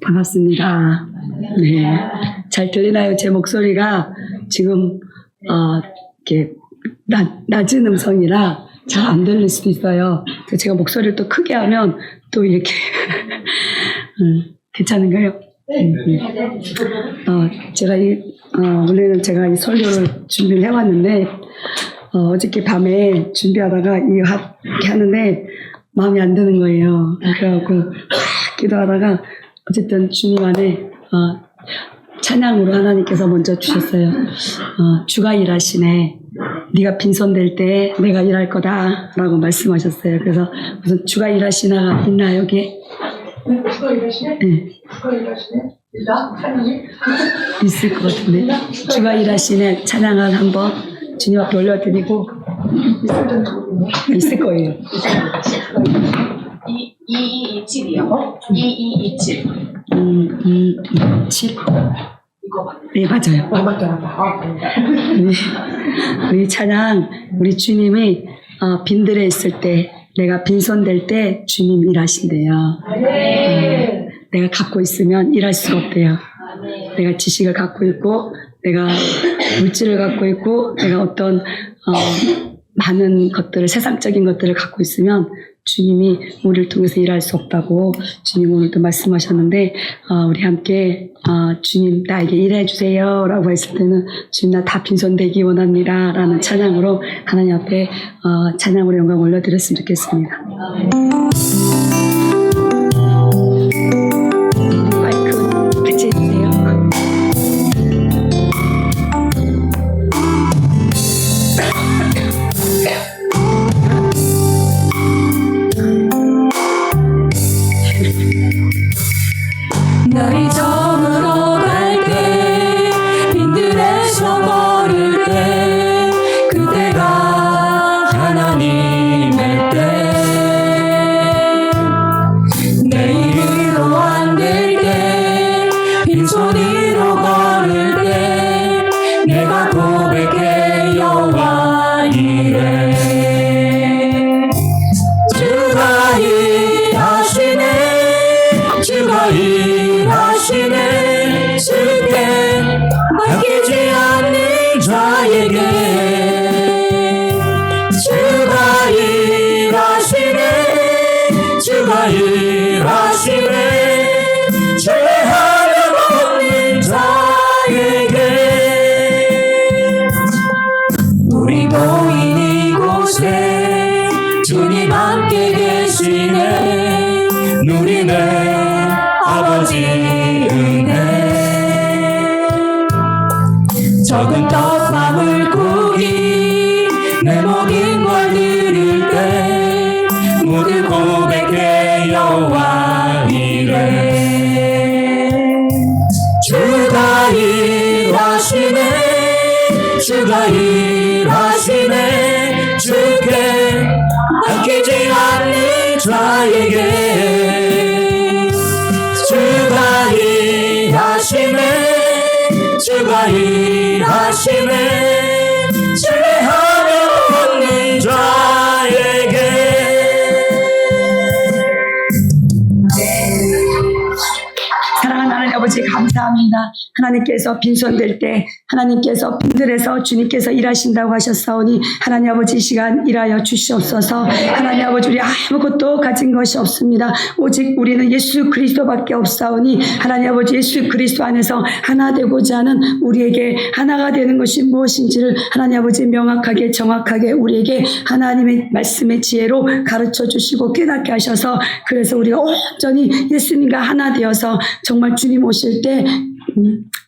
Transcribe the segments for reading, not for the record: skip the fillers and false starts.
반갑습니다. 네. 잘 들리나요? 제 목소리가 지금, 이렇게, 낮은 음성이라 잘 안 들릴 수도 있어요. 제가 목소리를 또 크게 하면 또 이렇게, 괜찮은가요? 제가 원래는 제가 이 설교를 준비를 해왔는데, 어저께 밤에 준비하다가 이렇게 하는데, 마음에 안 드는 거예요. 그래갖고, 기도하다가, 어쨌든 주님 안에, 찬양으로 하나님께서 먼저 주셨어요. 주가 일하시네. 네가 빈손될 때 내가 일할 거다. 라고 말씀하셨어요. 그래서 무슨 주가 일하시나 있나 여기에? 주가 일하시네? 네. 주가 일하시네? 나? 찬양이? 있을 것 같은데. 주가 일하시네. 찬양을 한번 주님 앞에 올려드리고. 있을 거예요. 2227이요. 2227. 2227. 이거 맞나요? 네, 맞아요. 맞다, 맞다. 우리 찬양, 우리 주님이 빈들에 있을 때, 내가 빈손될 때 주님 일하신대요. 내가 갖고 있으면 일할 수가 없대요. 내가 지식을 갖고 있고, 내가 물질을 갖고 있고, 내가 어떤 많은 것들을, 세상적인 것들을 갖고 있으면 주님이 우리를 통해서 일할 수 없다고 주님 오늘도 말씀하셨는데, 우리 함께 주님 나에게 일해 주세요 라고 했을 때는 주님 나 다 빈손되기 원합니다 라는 찬양으로 하나님 앞에 찬양으로 영광 올려드렸으면 좋겠습니다. 마이크 같이 해주세요. 나이 저물어 갈 때 빈들에서 걸을 때 그때가 하나님의 때 내일로 안 될 때 빈손으로 걸을 때 내가 고백해 여호와 이래 주가 일하시네 주가 일하시네 주께 아끼지 않는 자에게 주가 일하시네 주가 일하시네 죄하려 없는 자에게 우리 모인 이곳에 주님 함께 계시네 누리네 아버지 은혜 적은 떡방울 고기 내 모든 걸 드릴 때 모두 고백해 여호와 이래 주가 일하시네 주가 일하시네 주께 아끼지 않는 자에게 주가 일하시네 주가 일하시네 죄하려 없는 자에게 사랑하는 하나님 아버지 감사합니다. 하나님께서 빈손될 때 하나님께서 빈들에서 주님께서 일하신다고 하셨사오니 하나님 아버지 이 시간 일하여 주시옵소서. 하나님 아버지 우리 아무것도 가진 것이 없습니다. 오직 우리는 예수 그리스도밖에 없사오니 하나님 아버지 예수 그리스도 안에서 하나 되고자 하는 우리에게 하나가 되는 것이 무엇인지를 하나님 아버지 명확하게 정확하게 우리에게 하나님의 말씀의 지혜로 가르쳐 주시고 깨닫게 하셔서 그래서 우리가 온전히 예수님과 하나 되어서 정말 주님 오실 때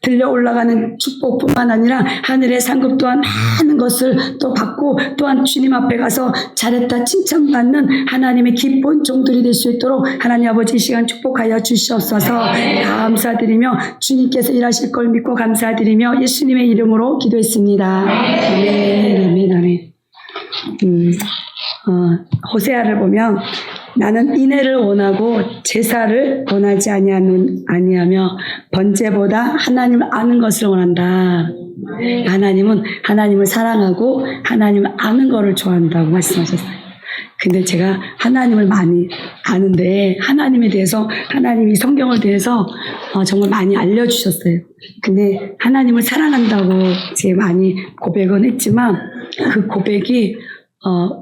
들려 올라가는 축복뿐만 아니라 하늘의 상급 또한 많은 것을 또 받고 또한 주님 앞에 가서 잘했다 칭찬받는 하나님의 기쁜 종들이 될 수 있도록 하나님 아버지 이 시간 축복하여 주시옵소서. 감사드리며 주님께서 일하실 걸 믿고 감사드리며 예수님의 이름으로 기도했습니다. 아멘 아멘 아멘. 호세아를 보면 나는 인애를 원하고 제사를 원하지 아니하며 번제보다 하나님을 아는 것을 원한다. 하나님은 하나님을 사랑하고 하나님을 아는 것을 좋아한다고 말씀하셨어요. 근데 제가 하나님을 많이 아는데 하나님에 대해서 하나님이 성경을 대해서 정말 많이 알려주셨어요. 근데 하나님을 사랑한다고 제가 많이 고백은 했지만 그 고백이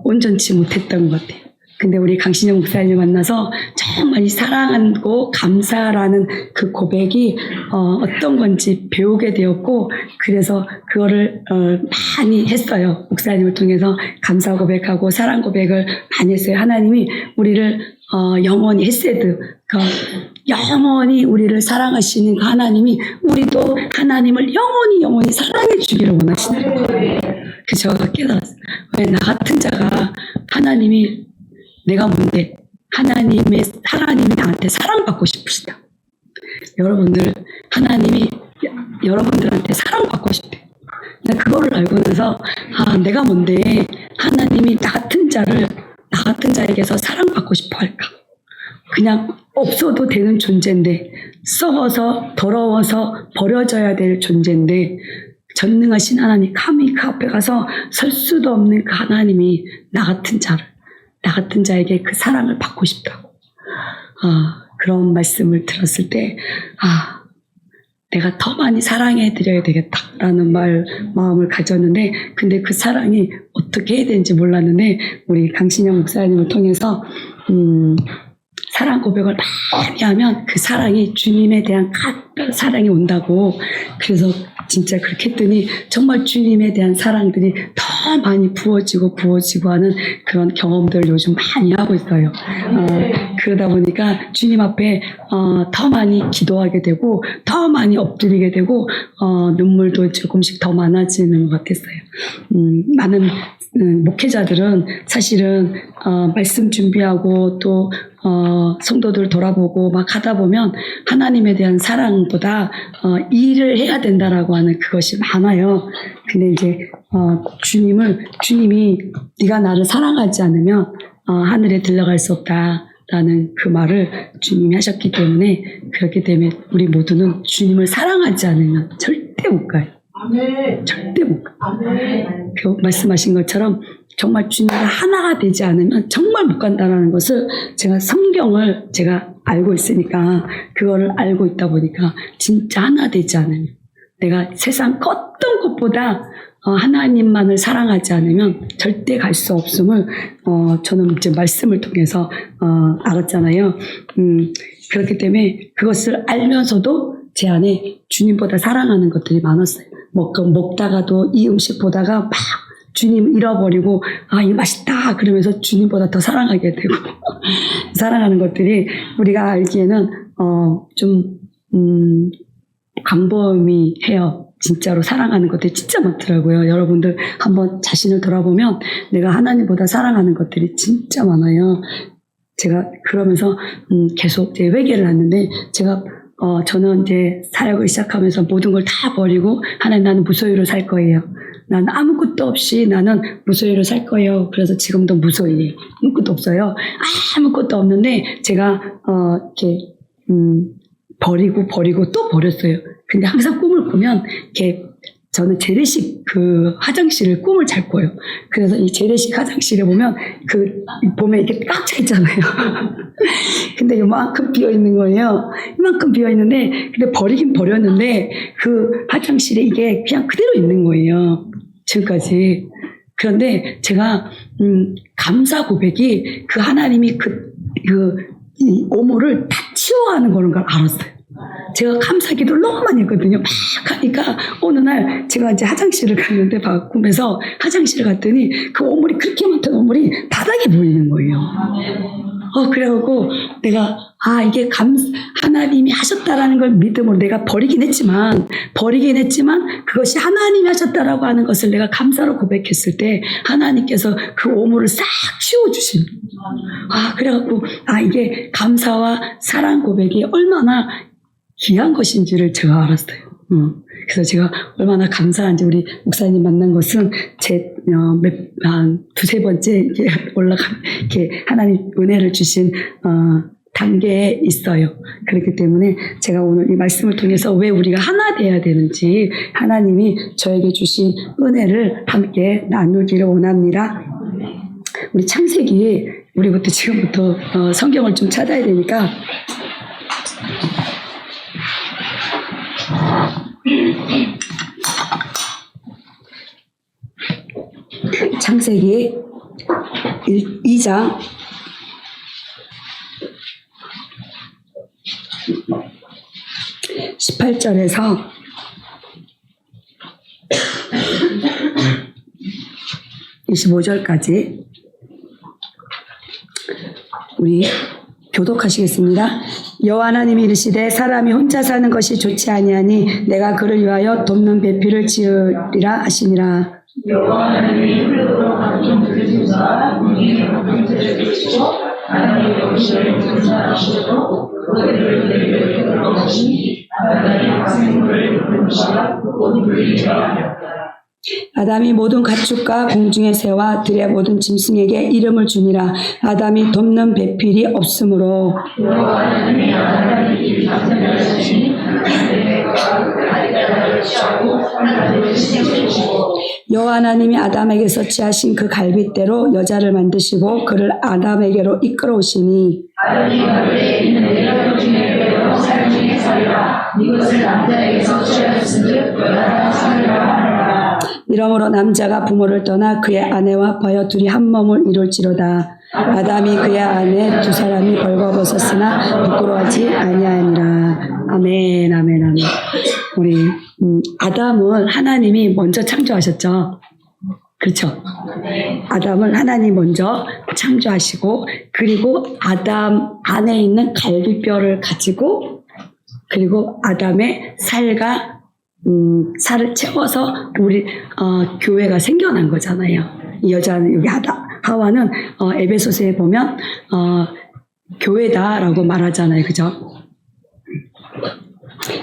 온전치 못했던 것 같아요. 근데 우리 강신영 목사님 만나서 정말 이 사랑하고 감사라는 그 고백이 어떤 건지 배우게 되었고, 그래서 그거를 많이 했어요. 목사님을 통해서 감사 고백하고 사랑 고백을 많이 했어요. 하나님이 우리를 영원히 헤세드, 영원히 우리를 사랑하시는 그 하나님이 우리도 하나님을 영원히 사랑해 주기를 원하시더라고요. 그래서 제가 깨달았어요. 왜 나 같은 자가 하나님이 내가 뭔데 하나님이 나한테 사랑받고 싶으시다. 여러분들 하나님이 여러분들한테 사랑받고 싶대. 그거를 알고 나서 내가 뭔데 하나님이 나 같은 자에게서 사랑받고 싶어 할까. 그냥 없어도 되는 존재인데, 썩어서 더러워서 버려져야 될 존재인데, 전능하신 하나님 감히 그 앞에 가서 설 수도 없는 그 하나님이 나 같은 자에게 그 사랑을 받고 싶다고. 그런 말씀을 들었을 때, 내가 더 많이 사랑해 드려야 되겠다라는 마음을 가졌는데, 근데 그 사랑이 어떻게 해야 되는지 몰랐는데, 우리 강신영 목사님을 통해서, 사랑 고백을 많이 하면 그 사랑이 주님에 대한 사랑이 온다고. 그래서 진짜 그렇게 했더니 정말 주님에 대한 사랑들이 더 많이 부어지고 하는 그런 경험들을 요즘 많이 하고 있어요. 그러다 보니까 주님 앞에 더 많이 기도하게 되고 더 많이 엎드리게 되고 눈물도 조금씩 더 많아지는 것 같았어요. 많은 목회자들은 사실은 말씀 준비하고 또 성도들 돌아보고 막 하다 보면 하나님에 대한 사랑보다 일을 해야 된다라고 하는 그것이 많아요. 근데 이제 주님이 네가 나를 사랑하지 않으면 하늘에 들어갈 수 없다라는 그 말을 주님이 하셨기 때문에, 그렇기 때문에 우리 모두는 주님을 사랑하지 않으면 절대 못 가요. 절대 못 가요. 말씀하신 것처럼 정말 주님과 하나가 되지 않으면 정말 못 간다는 것을 성경을 제가 알고 있으니까, 그거를 알고 있다 보니까 진짜 하나 되지 않으면, 내가 세상 어떤 것보다 하나님만을 사랑하지 않으면 절대 갈 수 없음을 저는 이제 말씀을 통해서 알았잖아요. 그렇기 때문에 그것을 알면서도 제 안에 주님보다 사랑하는 것들이 많았어요. 먹다가도 이 음식 보다가 막 주님 잃어버리고 이거 맛있다 그러면서 주님보다 더 사랑하게 되고 사랑하는 것들이 우리가 알기에는 좀 광범위해요. 진짜로 사랑하는 것들이 진짜 많더라고요. 여러분들 한번 자신을 돌아보면 내가 하나님보다 사랑하는 것들이 진짜 많아요. 제가 그러면서 계속 제 회개를 했는데, 저는 이제 사역을 시작하면서 모든 걸 다 버리고 하나님, 나는 무소유로 살 거예요. 나는 아무것도 없이 나는 무소유로 살 거예요. 그래서 지금도 무소유예요. 아무것도 없어요. 아무것도 없는데 제가 이렇게 버리고 또 버렸어요. 근데 항상 꿈을 꾸면 이렇게 저는 재래식 그 화장실을 꿈을 잘 꿔요. 그래서 이 재래식 화장실에 보면 보면 이렇게 꽉 차 있잖아요. 근데 이만큼 비어 있는 거예요. 이만큼 비어 있는데, 근데 버리긴 버렸는데 그 화장실에 이게 그냥 그대로 있는 거예요. 지금까지. 그런데 제가 감사 고백이 그 하나님이 이 오물을 다 치워가는 거는 걸 알았어요. 제가 감사 기도를 너무 많이 했거든요. 막 하니까 어느 날 제가 이제 화장실을 갔는데 꿈에서 화장실을 갔더니 그 오물이, 그렇게 많던 오물이 바닥에 보이는 거예요. 그래갖고 내가 이게 하나님이 하셨다라는 걸 믿음으로 내가 버리긴 했지만 그것이 하나님이 하셨다라고 하는 것을 내가 감사로 고백했을 때 하나님께서 그 오물을 싹 치워주신. 그래갖고 이게 감사와 사랑 고백이 얼마나 귀한 것인지를 제가 알았어요. 그래서 제가 얼마나 감사한지, 우리 목사님 만난 것은 한 두세 번째 이렇게 하나님 은혜를 주신 단계에 있어요. 그렇기 때문에 제가 오늘 이 말씀을 통해서 왜 우리가 하나 돼야 되는지, 하나님이 저에게 주신 은혜를 함께 나누기를 원합니다. 우리 창세기 우리부터 지금부터 성경을 좀 찾아야 되니까 창세기 2장 18절에서 25절까지 우리 교독하시겠습니다. 여호와 하나님이 이르시되 사람이 혼자 사는 것이 좋지 아니하니 내가 그를 위하여 돕는 배필을 지으리라 하시니라. 여호와 하나님이 흙으로 각종 들으시사 문이 문제를 주시고 하나님의 오시를 분사하시고 그들을 내게 들어가시니 아담이 생물을 분사 곧 불리라. 아담이 모든 가축과 공중의 새와 들의 모든 짐승에게 이름을 주니라. 아담이 돕는 배필이 없으므로 여호와 하나님이 아담을 이 같은 여신이 내가 아이다를 취하고 하나님을 시켜주시고 여호와 하나님이 아담에게서 취하신 그 갈빗대로 여자를 만드시고 그를 아담에게로 이끌어오시니 아담이 가로되 이는 내가 중에 배워 살 중에 살라 이것을 남자에게서 취하였은즉 여자가 살리라 하느라. 이러므로 남자가 부모를 떠나 그의 아내와 하여 둘이 한 몸을 이룰지로다. 아담이 그의 아내 두 사람이 벌거벗었으나 부끄러워하지 아니하니라. 아멘, 아멘, 아멘. 우리 아담은 하나님이 먼저 창조하셨죠. 그렇죠? 아담을 하나님 먼저 창조하시고 그리고 아담 안에 있는 갈비뼈를 가지고 그리고 아담의 살과 살을 채워서 우리 교회가 생겨난 거잖아요. 이 여자는 여기 하와는 에베소서에 보면 교회다라고 말하잖아요. 그죠?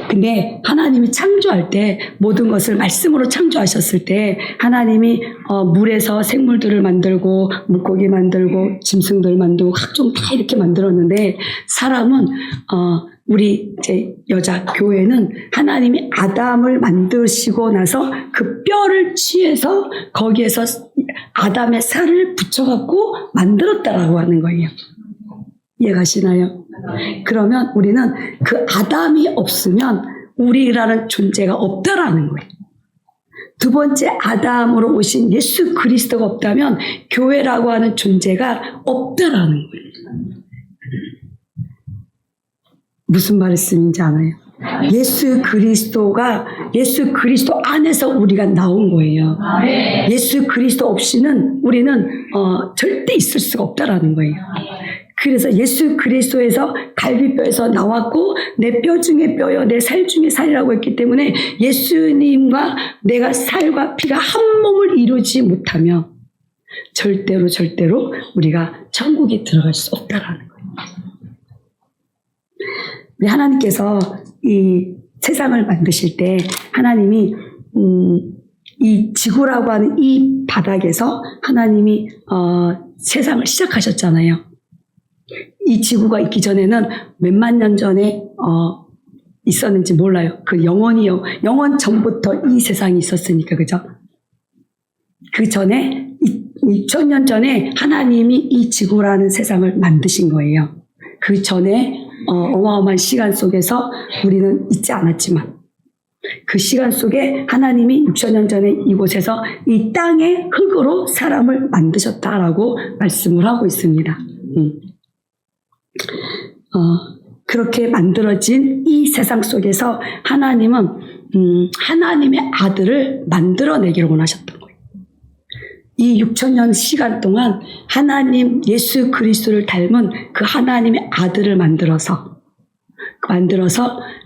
근데 하나님이 창조할 때 모든 것을 말씀으로 창조하셨을 때 하나님이 물에서 생물들을 만들고 물고기 만들고 짐승들 만들고 각종 다 이렇게 만들었는데 사람은 우리 이제 여자 교회는 하나님이 아담을 만드시고 나서 그 뼈를 취해서 거기에서 아담의 살을 붙여갖고 만들었다라고 하는 거예요. 이해가시나요? 그러면 우리는 그 아담이 없으면 우리라는 존재가 없다라는 거예요. 두 번째 아담으로 오신 예수 그리스도가 없다면 교회라고 하는 존재가 없다라는 거예요. 무슨 말씀인지 아나요? 예수 그리스도 안에서 우리가 나온 거예요. 예수 그리스도 없이는 우리는 절대 있을 수가 없다라는 거예요. 그래서 예수 그리스도에서 갈비뼈에서 나왔고 내 뼈 중에 뼈여 내 살 중에 살이라고 했기 때문에 예수님과 내가 살과 피가 한 몸을 이루지 못하면 절대로 우리가 천국에 들어갈 수 없다라는 거예요. 우리 하나님께서 이 세상을 만드실 때 하나님이 이 지구라고 하는 이 바닥에서 하나님이 세상을 시작하셨잖아요. 이 지구가 있기 전에는 몇만 년 전에 있었는지 몰라요. 그 영원 전부터 이 세상이 있었으니까, 그죠? 그 전에 2000년 전에 하나님이 이 지구라는 세상을 만드신 거예요. 그 전에 어마어마한 시간 속에서 우리는 있지 않았지만 그 시간 속에 하나님이 6000년 전에 이곳에서 이 땅의 흙으로 사람을 만드셨다라고 말씀을 하고 있습니다. 그렇게 만들어진 이 세상 속에서 하나님은 하나님의 아들을 만들어내기를 원하셨던 거예요. 이 6000년 시간 동안 하나님 예수 그리스도를 닮은 그 하나님의 아들을 만들어서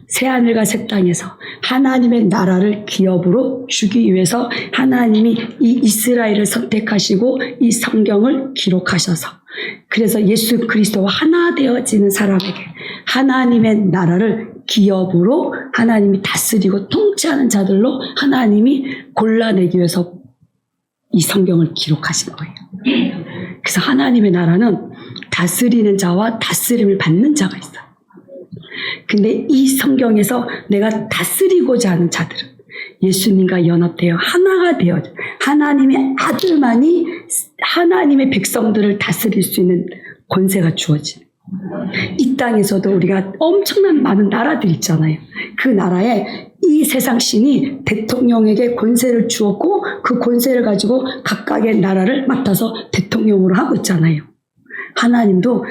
새하늘과 새 땅에서 하나님의 나라를 기업으로 주기 위해서 하나님이 이 이스라엘을 선택하시고 이 성경을 기록하셔서 그래서 예수 그리스도와 하나 되어지는 사람에게 하나님의 나라를 기업으로 하나님이 다스리고 통치하는 자들로 하나님이 골라내기 위해서 이 성경을 기록하신 거예요. 그래서 하나님의 나라는 다스리는 자와 다스림을 받는 자가 있어요. 근데 이 성경에서 내가 다스리고자 하는 자들은 예수님과 연합되어 하나가 되어 하나님의 아들만이 하나님의 백성들을 다스릴 수 있는 권세가 주어지는. 이 땅에서도 우리가 엄청난 많은 나라들 있잖아요. 그 나라에 이 세상 신이 대통령에게 권세를 주었고 그 권세를 가지고 각각의 나라를 맡아서 대통령으로 하고 있잖아요. 하나님도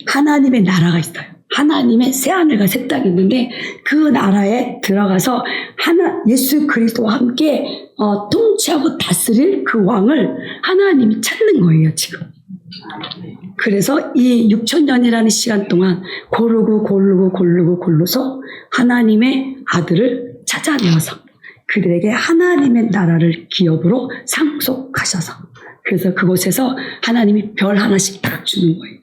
하나님의 나라가 있어요. 하나님의 새하늘과 새 땅이 있는데 그 나라에 들어가서 예수 그리스도와 함께 통치하고 다스릴 그 왕을 하나님이 찾는 거예요, 지금. 그래서 이 6,000년이라는 시간 동안 고르고서 하나님의 아들을 찾아내어서 그들에게 하나님의 나라를 기업으로 상속하셔서 그래서 그곳에서 하나님이 별 하나씩 딱 주는 거예요.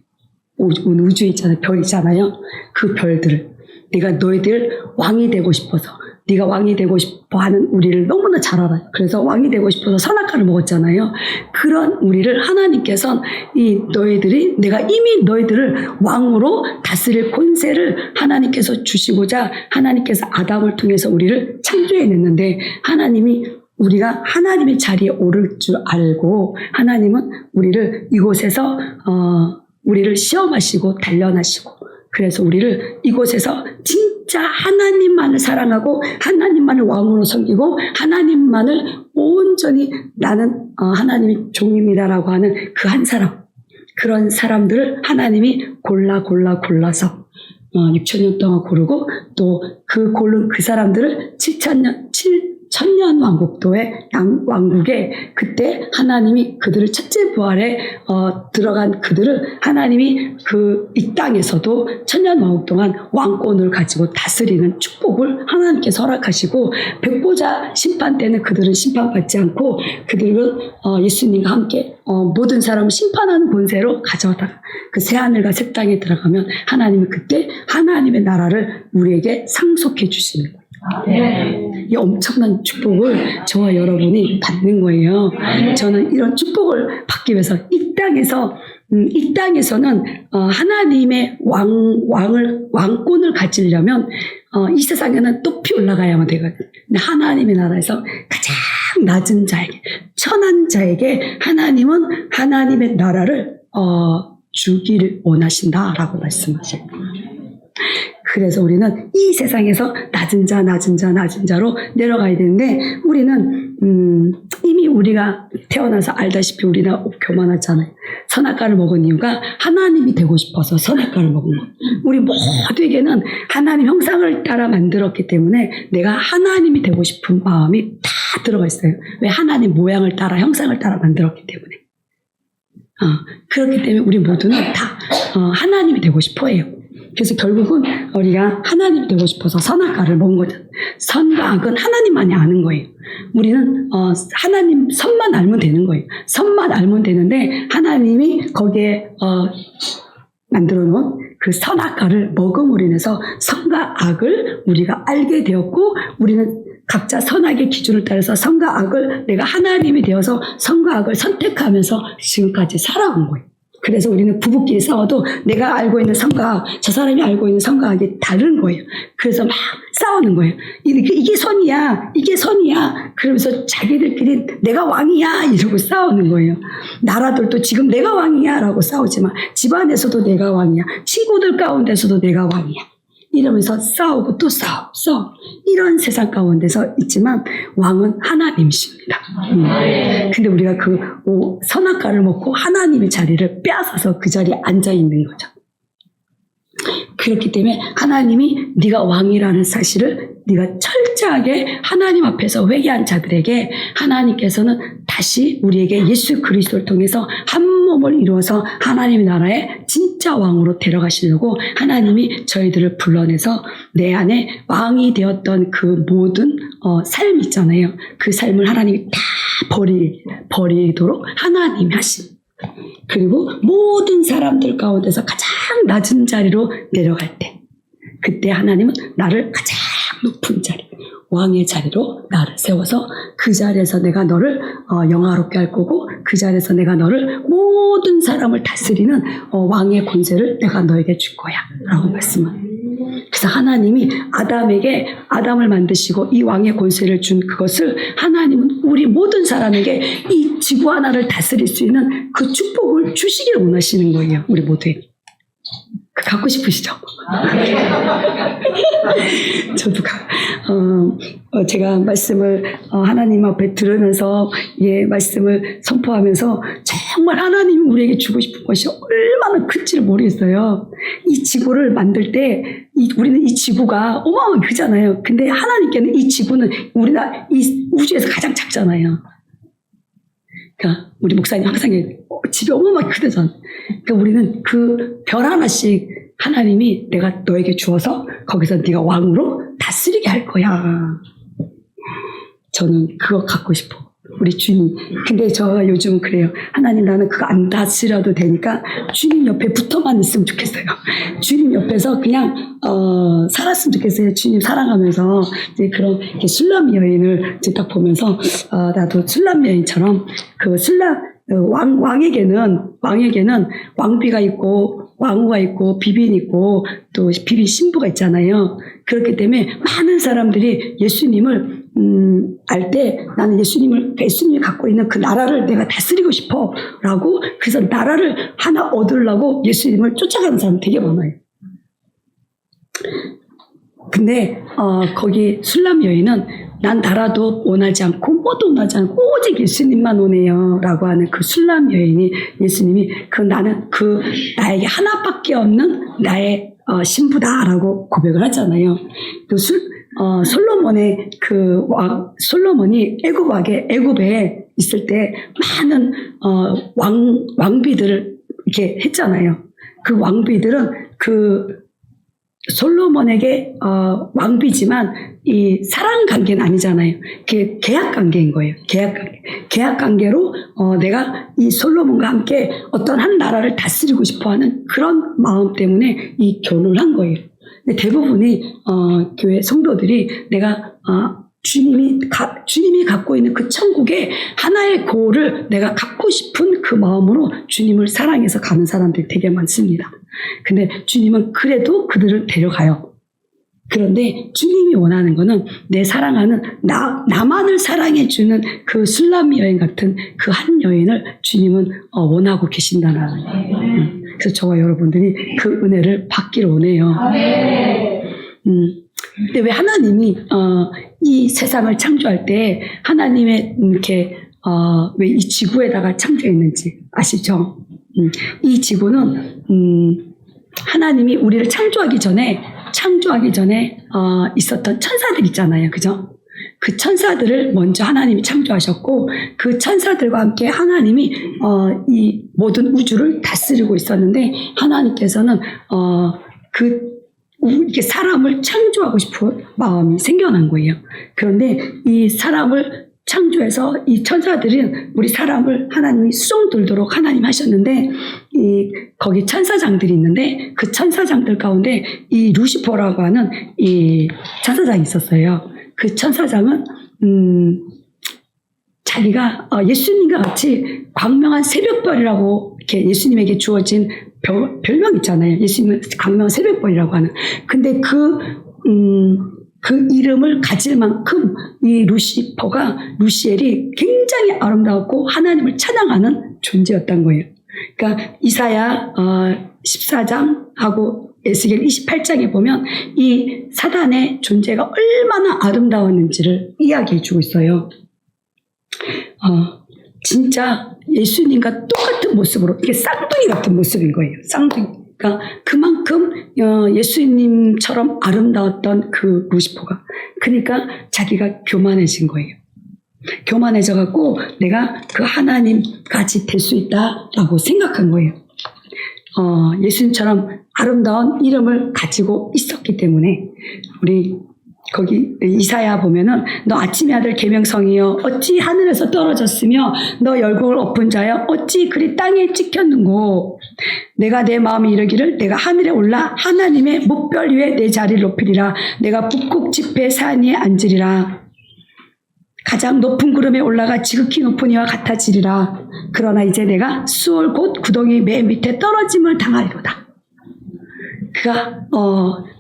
우주에 있잖아요. 별 있잖아요. 그 별들을 내가 너희들 왕이 되고 싶어서 네가 왕이 되고 싶어 하는 우리를 너무나 잘 알아요. 그래서 왕이 되고 싶어서 선악과를 먹었잖아요. 그런 우리를 하나님께서는 내가 이미 너희들을 왕으로 다스릴 권세를 하나님께서 주시고자 하나님께서 아담을 통해서 우리를 창조해냈는데 하나님이 우리가 하나님의 자리에 오를 줄 알고 하나님은 우리를 이곳에서 우리를 시험하시고 단련하시고 그래서 우리를 이곳에서 진짜 하나님만을 사랑하고 하나님만을 왕으로 섬기고 하나님만을 온전히 나는 하나님의 종입니다라고 하는 그 한 사람 그런 사람들을 하나님이 골라서 6,000년 동안 고르고 또 그 고른 그 사람들을 7,000년 왕국에 그때 하나님이 그들을 첫째 부활에 들어간 그들을 하나님이 이 땅에서도 1,000년 왕국 동안 왕권을 가지고 다스리는 축복을 하나님께서 허락하시고 백보자 심판 때는 그들은 심판받지 않고 그들은 예수님과 함께 모든 사람을 심판하는 권세로 가져다가 그 새하늘과 새 땅에 들어가면 하나님이 그때 하나님의 나라를 우리에게 상속해 주시는 거예요. 이 엄청난 축복을 저와 여러분이 받는 거예요. 저는 이런 축복을 받기 위해서 이 땅에서는 하나님의 왕권을 가지려면 이 세상에는 높이 올라가야만 되거든요. 근데 하나님의 나라에서 가장 낮은 자에게 천한 자에게 하나님은 하나님의 나라를 주기를 원하신다라고 말씀하셔요. 그래서 우리는 이 세상에서 낮은 자로 내려가야 되는데 우리는 이미 우리가 태어나서 알다시피 우리가 교만하잖아요. 선악과를 먹은 이유가 하나님이 되고 싶어서 선악과를 먹은 거예요. 우리 모두에게는 하나님 형상을 따라 만들었기 때문에 내가 하나님이 되고 싶은 마음이 다 들어가 있어요. 왜? 하나님 모양을 따라 형상을 따라 만들었기 때문에. 그렇기 때문에 우리 모두는 다 하나님이 되고 싶어 해요. 그래서 결국은 우리가 하나님이 되고 싶어서 선악과를 먹은 거잖아요. 선과 악은 하나님만이 아는 거예요. 우리는 하나님 선만 알면 되는 거예요. 선만 알면 되는데 하나님이 거기에 만들어 놓은 그 선악과를 먹음으로 인해서 선과 악을 우리가 알게 되었고 우리는 각자 선악의 기준을 따라서 선과 악을 내가 하나님이 되어서 선과 악을 선택하면서 지금까지 살아온 거예요. 그래서 우리는 부부끼리 싸워도 내가 알고 있는 선과 악, 저 사람이 알고 있는 선과 악이 다른 거예요. 그래서 막 싸우는 거예요. 이게 선이야, 이게 선이야. 그러면서 자기들끼리 내가 왕이야 이러고 싸우는 거예요. 나라들도 지금 내가 왕이야 라고 싸우지만 집안에서도 내가 왕이야. 친구들 가운데서도 내가 왕이야. 이러면서 싸우고 또 싸워. 이런 세상 가운데서 있지만 왕은 하나님이십니다. 근데 우리가 그 선악과를 먹고 하나님의 자리를 빼앗아서 그 자리에 앉아 있는 거죠. 그렇기 때문에 하나님이 네가 왕이라는 사실을 네가 철저하게 하나님 앞에서 회개한 자들에게 하나님께서는 다시 우리에게 예수 그리스도를 통해서 한 몸을 이루어서 하나님의 나라에 진짜 왕으로 데려가시려고 하나님이 저희들을 불러내서 내 안에 왕이 되었던 그 모든 삶 있잖아요. 그 삶을 하나님이 다 버리도록 하나님이 하신. 그리고 모든 사람들 가운데서 가장 낮은 자리로 내려갈 때 그때 하나님은 나를 가장 높은 자리 왕의 자리로 나를 세워서 그 자리에서 내가 너를 영화롭게 할 거고 그 자리에서 내가 너를 모든 사람을 다스리는 왕의 권세를 내가 너에게 줄 거야 라고 말씀합니다. 그래서 하나님이 아담을 만드시고 이 왕의 권세를 준 그것을 하나님은 우리 모든 사람에게 이 지구 하나를 다스릴 수 있는 그 축복을 주시기를 원하시는 거예요. 우리 모두에게. 갖고 싶으시죠? 저도 제가 말씀을 하나님 앞에 들으면서 말씀을 선포하면서 정말 하나님이 우리에게 주고 싶은 것이 얼마나 큰지를 모르겠어요. 이 지구를 만들 때 우리는 이 지구가 어마어마하게 크잖아요. 근데 하나님께는 이 지구는 이 우주에서 가장 작잖아요. 그러니까 우리 목사님 항상 집이 어마어마하게 크대잖아요. 그러니까 우리는 그 별 하나씩 하나님이 내가 너에게 주어서 거기서 네가 왕으로 다스리게 할 거야. 저는 그거 갖고 싶어. 우리 주님. 근데 저 요즘은 그래요. 하나님 나는 그거 안 다스려도 되니까 주님 옆에 붙어만 있으면 좋겠어요. 주님 옆에서 그냥 살았으면 좋겠어요. 주님 사랑하면서 이제 그런 술람 여인을 이제 딱 보면서 나도 술람 여인처럼 그 왕에게는 왕비가 있고 왕후가 있고 비빈이 있고 또 비빈 신부가 있잖아요. 그렇기 때문에 많은 사람들이 예수님을 알 때 나는 예수님이 갖고 있는 그 나라를 내가 다스리고 싶어 라고 그래서 나라를 하나 얻으려고 예수님을 쫓아가는 사람 되게 많아요. 근데 거기 술람 여인은 난 나라도 원하지 않고 뭐도 원하지 않고 오직 예수님만 원해요 라고 하는 그 술람 여인이 예수님이 나는 나에게 하나밖에 없는 나의 신부다라고 고백을 하잖아요. 솔로몬이 애굽에 있을 때 많은 왕비들을 이렇게 했잖아요. 그 왕비들은 솔로몬에게 왕비지만 이 사랑 관계는 아니잖아요. 그게 계약 관계인 거예요. 계약 관계로 내가 이 솔로몬과 함께 어떤 한 나라를 다스리고 싶어하는 그런 마음 때문에 이 결혼을 한 거예요. 근데 대부분이 교회 성도들이 내가 주님이 갖고 있는 그 천국의 하나의 고를 내가 갖고 싶은 그 마음으로 주님을 사랑해서 가는 사람들이 되게 많습니다. 근데 주님은 그래도 그들을 데려가요. 그런데 주님이 원하는 거는 내 사랑하는 나만을 사랑해주는 그 술람 여인 같은 그 한 여인을 주님은 원하고 계신다는 거예요. 그래서 저와 여러분들이 그 은혜를 받기를 원해요. 근데 왜 하나님이 이 세상을 창조할 때 하나님의 이렇게 왜 이 지구에다가 창조했는지 아시죠? 이 지구는 하나님이 우리를 창조하기 전에 있었던 천사들 있잖아요. 그죠? 그 천사들을 먼저 하나님이 창조하셨고 그 천사들과 함께 하나님이 이 모든 우주를 다스리고 있었는데 하나님께서는 이렇게 사람을 창조하고 싶은 마음이 생겨난 거예요. 그런데 이 사람을 창조해서 이 천사들은 우리 사람을 하나님이 수종 들도록 하나님 하셨는데 거기 천사장들이 있는데 그 천사장들 가운데 이 루시퍼라고 하는 이 천사장이 있었어요. 그 천사장은 자기가 예수님과 같이 광명한 새벽별이라고 이렇게 예수님에게 주어진 별명 있잖아요. 예수님은 광명한 새벽별이라고 하는. 근데 그 이름을 가질 만큼 이 루시엘이 굉장히 아름다웠고 하나님을 찬양하는 존재였던 거예요. 그러니까 이사야 14장하고 에스겔 28장에 보면 이 사단의 존재가 얼마나 아름다웠는지를 이야기해 주고 있어요. 진짜 예수님과 똑같은 모습으로 이게 쌍둥이 같은 모습인 거예요. 쌍둥이. 그러니까 그만큼 예수님처럼 아름다웠던 그 루시퍼가 그러니까 자기가 교만해진 거예요. 교만해져 갖고 내가 그 하나님 같이 될 수 있다라고 생각한 거예요. 예수님처럼 아름다운 이름을 가지고 있었기 때문에 우리 거기 이사야 보면은 너 아침의 아들 계명성이여 어찌 하늘에서 떨어졌으며 너 열국을 엎은 자여 어찌 그리 땅에 찍혔는고 내가 내 마음이 이르기를 내가 하늘에 올라 하나님의 목별 위에 내 자리를 높이리라 내가 북극 지폐 산 위에 앉으리라 가장 높은 구름에 올라가 지극히 높은 이와 같아지리라 그러나 이제 내가 수월 곧 구덩이 맨 밑에 떨어짐을 당하리로다. 그가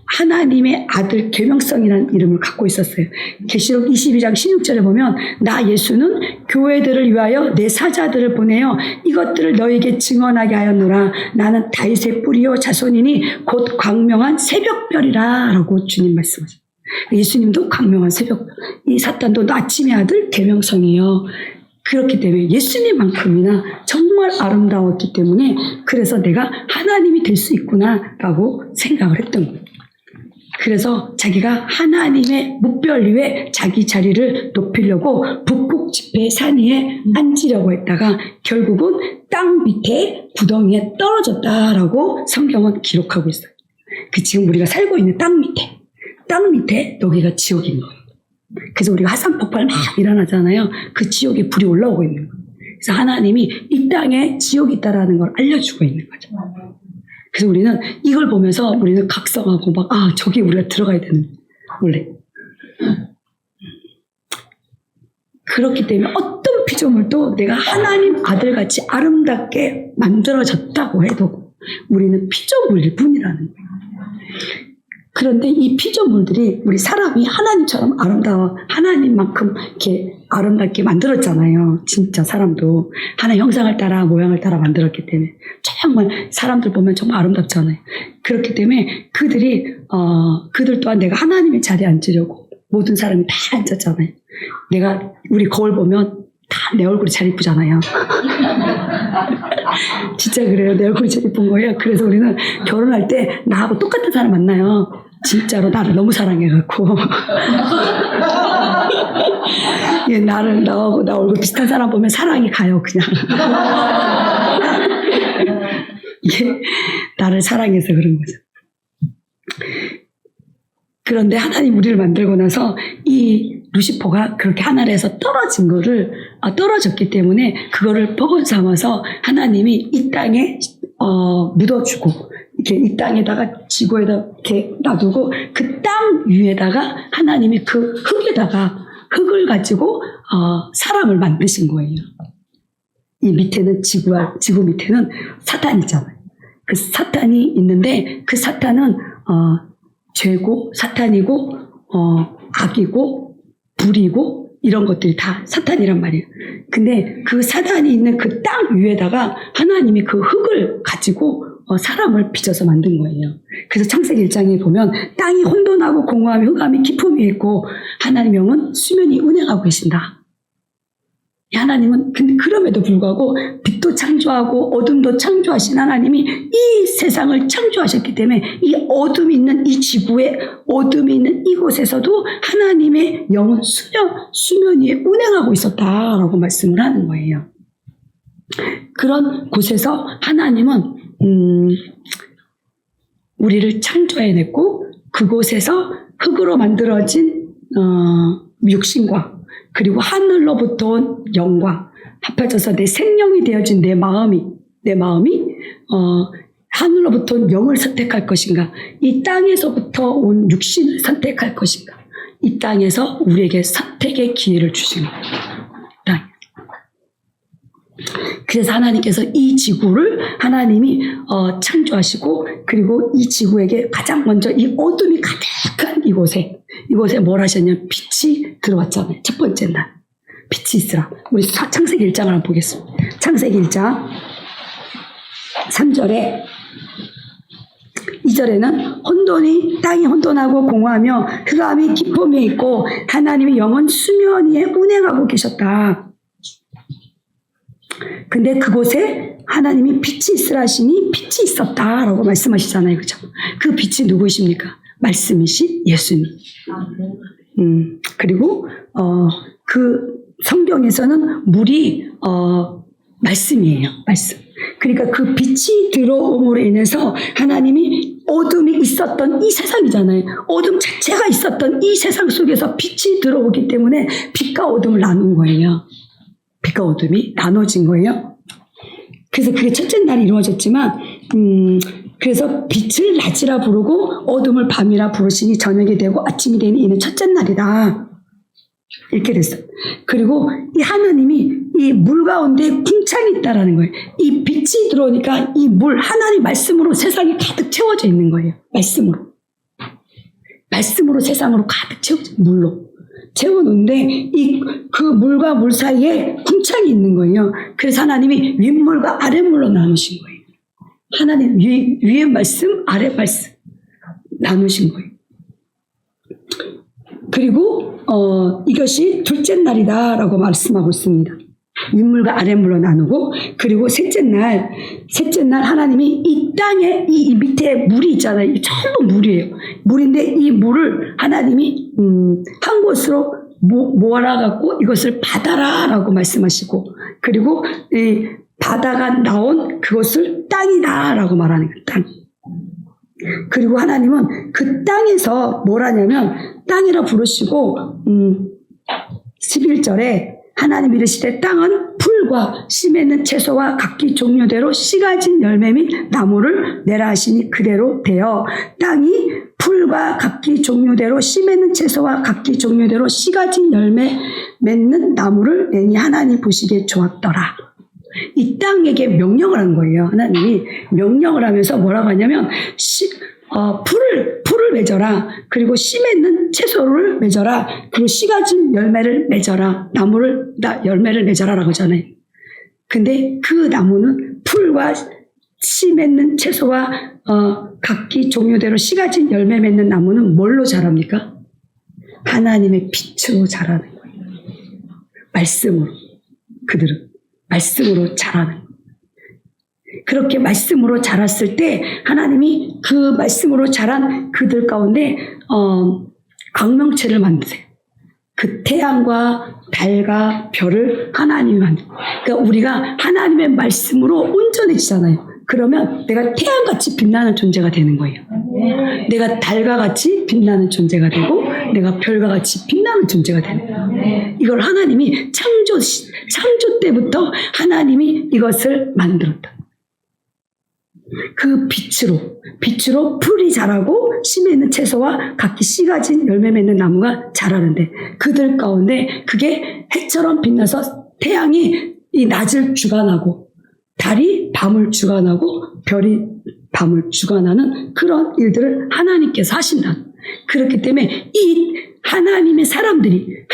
하나님의 아들 계명성이라는 이름을 갖고 있었어요. 계시록 22장 16절에 보면 나 예수는 교회들을 위하여 내 사자들을 보내어 이것들을 너에게 증언하게 하였노라. 나는 다윗의 뿌리요 자손이니 곧 광명한 새벽별이라 라고 주님 말씀하셨어요. 예수님도 광명한 새벽별. 이 사탄도 아침의 아들 계명성이에요. 그렇기 때문에 예수님만큼이나 정말 아름다웠기 때문에 그래서 내가 하나님이 될 수 있구나라고 생각을 했던 거예요. 그래서 자기가 하나님의 묵별 위에 자기 자리를 높이려고 북극 지폐 산 위에 앉으려고 했다가 결국은 땅 밑에 구덩이에 떨어졌다라고 성경은 기록하고 있어요. 그 지금 우리가 살고 있는 땅 밑에 여기가 지옥인 거예요. 그래서 우리가 화산 폭발 막 일어나잖아요. 그 지옥에 불이 올라오고 있는 거예요. 그래서 하나님이 이 땅에 지옥이 있다라는 걸 알려주고 있는 거죠. 그래서 우리는 이걸 보면서 우리는 각성하고 막 저기 우리가 들어가야 되는 원래 그렇기 때문에 어떤 피조물도 내가 하나님 아들같이 아름답게 만들어졌다고 해도 우리는 피조물일 뿐이라는 거예요. 그런데 이 피조물들이 우리 사람이 하나님처럼 하나님만큼 이렇게 아름답게 만들었잖아요. 진짜 사람도 하나님 형상을 따라 모양을 따라 만들었기 때문에 정말 사람들 보면 정말 아름답잖아요. 그렇기 때문에 그들 또한 내가 하나님의 자리에 앉으려고 모든 사람이 다 앉았잖아요. 우리 거울 보면 다 내 얼굴이 잘 이쁘잖아요. 진짜 그래요. 내 얼굴이 제일 이쁜 거예요. 그래서 우리는 결혼할 때 나하고 똑같은 사람 만나요. 진짜로 나를 너무 사랑해갖고 나하고 나 얼굴 비슷한 사람 보면 사랑이 가요. 그냥 이게 나를 사랑해서 그런 거죠. 그런데 하나님 우리를 만들고 나서 이 루시퍼가 그렇게 하늘에서 떨어졌기 때문에 그거를 복원 삼아서 하나님이 이 땅에 묻어주고 이렇게 이 땅에다가 지구에다 이렇게 놔두고 그 땅 위에다가 하나님이 그 흙을 가지고 사람을 만드신 거예요. 이 밑에는 지구 밑에는 사탄이잖아요. 그 사탄이 있는데 그 사탄은 죄고 사탄이고 악이고 불이고 이런 것들이 다 사탄이란 말이에요. 근데 그 사탄이 있는 그 땅 위에다가 하나님이 그 흙을 가지고 사람을 빚어서 만든 거예요. 그래서 창세기 1장에 보면 땅이 혼돈하고 공허함이 흑암이 깊음이 있고 하나님 영은 수면이 운행하고 계신다. 하나님은 그럼에도 불구하고 빛도 창조하고 어둠도 창조하신 하나님이 이 세상을 창조하셨기 때문에 이 어둠이 있는 이 지구에 어둠이 있는 이곳에서도 하나님의 영은 수면 위에 운행하고 있었다라고 말씀을 하는 거예요. 그런 곳에서 하나님은 우리를 창조해냈고 그곳에서 흙으로 만들어진 육신과 그리고 하늘로부터 온 영과 합해져서 내 생명이 되어진 내 마음이 하늘로부터 온 영을 선택할 것인가, 이 땅에서부터 온 육신을 선택할 것인가, 이 땅에서 우리에게 선택의 기회를 주신 거예요. 그래서 하나님께서 이 지구를 하나님이 창조하시고 그리고 이 지구에게 가장 먼저 이 어둠이 가득한 이곳에 뭘 하셨냐면 빛이 들어왔잖아요. 첫 번째 날 빛이 있으라. 우리 창세기 1장을 한번 보겠습니다. 창세기 1장 3절에 2절에는 땅이 혼돈하고 공허하며 흑암이 깊음에 있고 하나님의 영은 수면 위에 운행하고 계셨다. 근데 그곳에 하나님이 빛이 있으라 하시니 빛이 있었다라고 말씀하시잖아요. 그죠? 그 빛이 누구십니까? 말씀이신 예수님. 그리고 그 성경에서는 물이 말씀이에요. 말씀. 그러니까 그 빛이 들어옴으로 인해서 하나님이 어둠이 있었던 이 세상이잖아요. 어둠 자체가 있었던 이 세상 속에서 빛이 들어오기 때문에 빛과 어둠을 나눈 거예요. 빛과 어둠이 나눠진 거예요. 그래서 그게 첫째 날이 이루어졌지만 그래서 빛을 낮이라 부르고 어둠을 밤이라 부르시니 저녁이 되고 아침이 되니 이는 첫째 날이다. 이렇게 됐어요. 그리고 이 하나님이 이 물 가운데 궁창이 있다라는 거예요. 이 빛이 들어오니까 이 물, 하나님 말씀으로 세상이 가득 채워져 있는 거예요. 말씀으로. 말씀으로 세상으로 가득 채워져, 물로. 채워놓는데 그 물과 물 사이에 궁창이 있는 거예요. 그래서 하나님이 윗물과 아랫물로 나누신 거예요. 하나님 위에 말씀, 아래 말씀 나누신 거예요. 그리고 이것이 둘째 날이다라고 말씀하고 있습니다. 윗물과 아랫물로 나누고, 그리고 셋째 날 하나님이 이 땅에 이 밑에 물이 있잖아요. 전부 물이에요. 물인데 이 물을 하나님이 한 곳으로 모아갖고 이것을 바다라라고 말씀하시고, 그리고 이 바다가 나온 그것을 땅이다라고 말하는 거예요. 땅. 그리고 하나님은 그 땅에서 뭘 하냐면 땅이라 부르시고 11절에 하나님 이르시되 땅은 풀과 씨 맺는 채소와 각기 종류대로 씨 가진 열매 및 나무를 내라 하시니 그대로 되어 땅이 풀과 각기 종류대로 씨 맺는 채소와 각기 종류대로 씨 가진 열매 맺는 나무를 내니 하나님 보시기에 좋았더라. 이 땅에게 명령을 한 거예요. 하나님이 명령을 하면서 뭐라고 하냐면 풀을 맺어라. 그리고 씨 맺는 채소를 맺어라. 그리고 씨 가진 열매를 맺어라. 열매를 맺어라라고 하잖아요. 근데 그 나무는 풀과 씨 맺는 채소와 각기 종류대로 씨 가진 열매 맺는 나무는 뭘로 자랍니까? 하나님의 빛으로 자라는 거예요. 말씀으로. 그들은 말씀으로 자라는 거예요. 그렇게 말씀으로 자랐을 때 하나님이 그 말씀으로 자란 그들 가운데 광명체를 만드세요. 그 태양과 달과 별을 하나님이 만들어요. 그러니까 우리가 하나님의 말씀으로 온전해지잖아요. 그러면 내가 태양같이 빛나는 존재가 되는 거예요. 내가 달과 같이 빛나는 존재가 되고 내가 별과 같이 빛나는 존재가 되는 거예요. 이걸 하나님이 창조 때부터 하나님이 이것을 만들었다. 그 빛으로 풀이 자라고 씨 맺는 채소와 각기 씨 가진 열매 맺는 나무가 자라는데, 그들 가운데 그게 해처럼 빛나서 태양이 이 낮을 주관하고 달이 밤을 주관하고 별이 밤을 주관하는 그런 일들을 하나님께서 하신다. 그렇기 때문에 이 하나님의 사람들이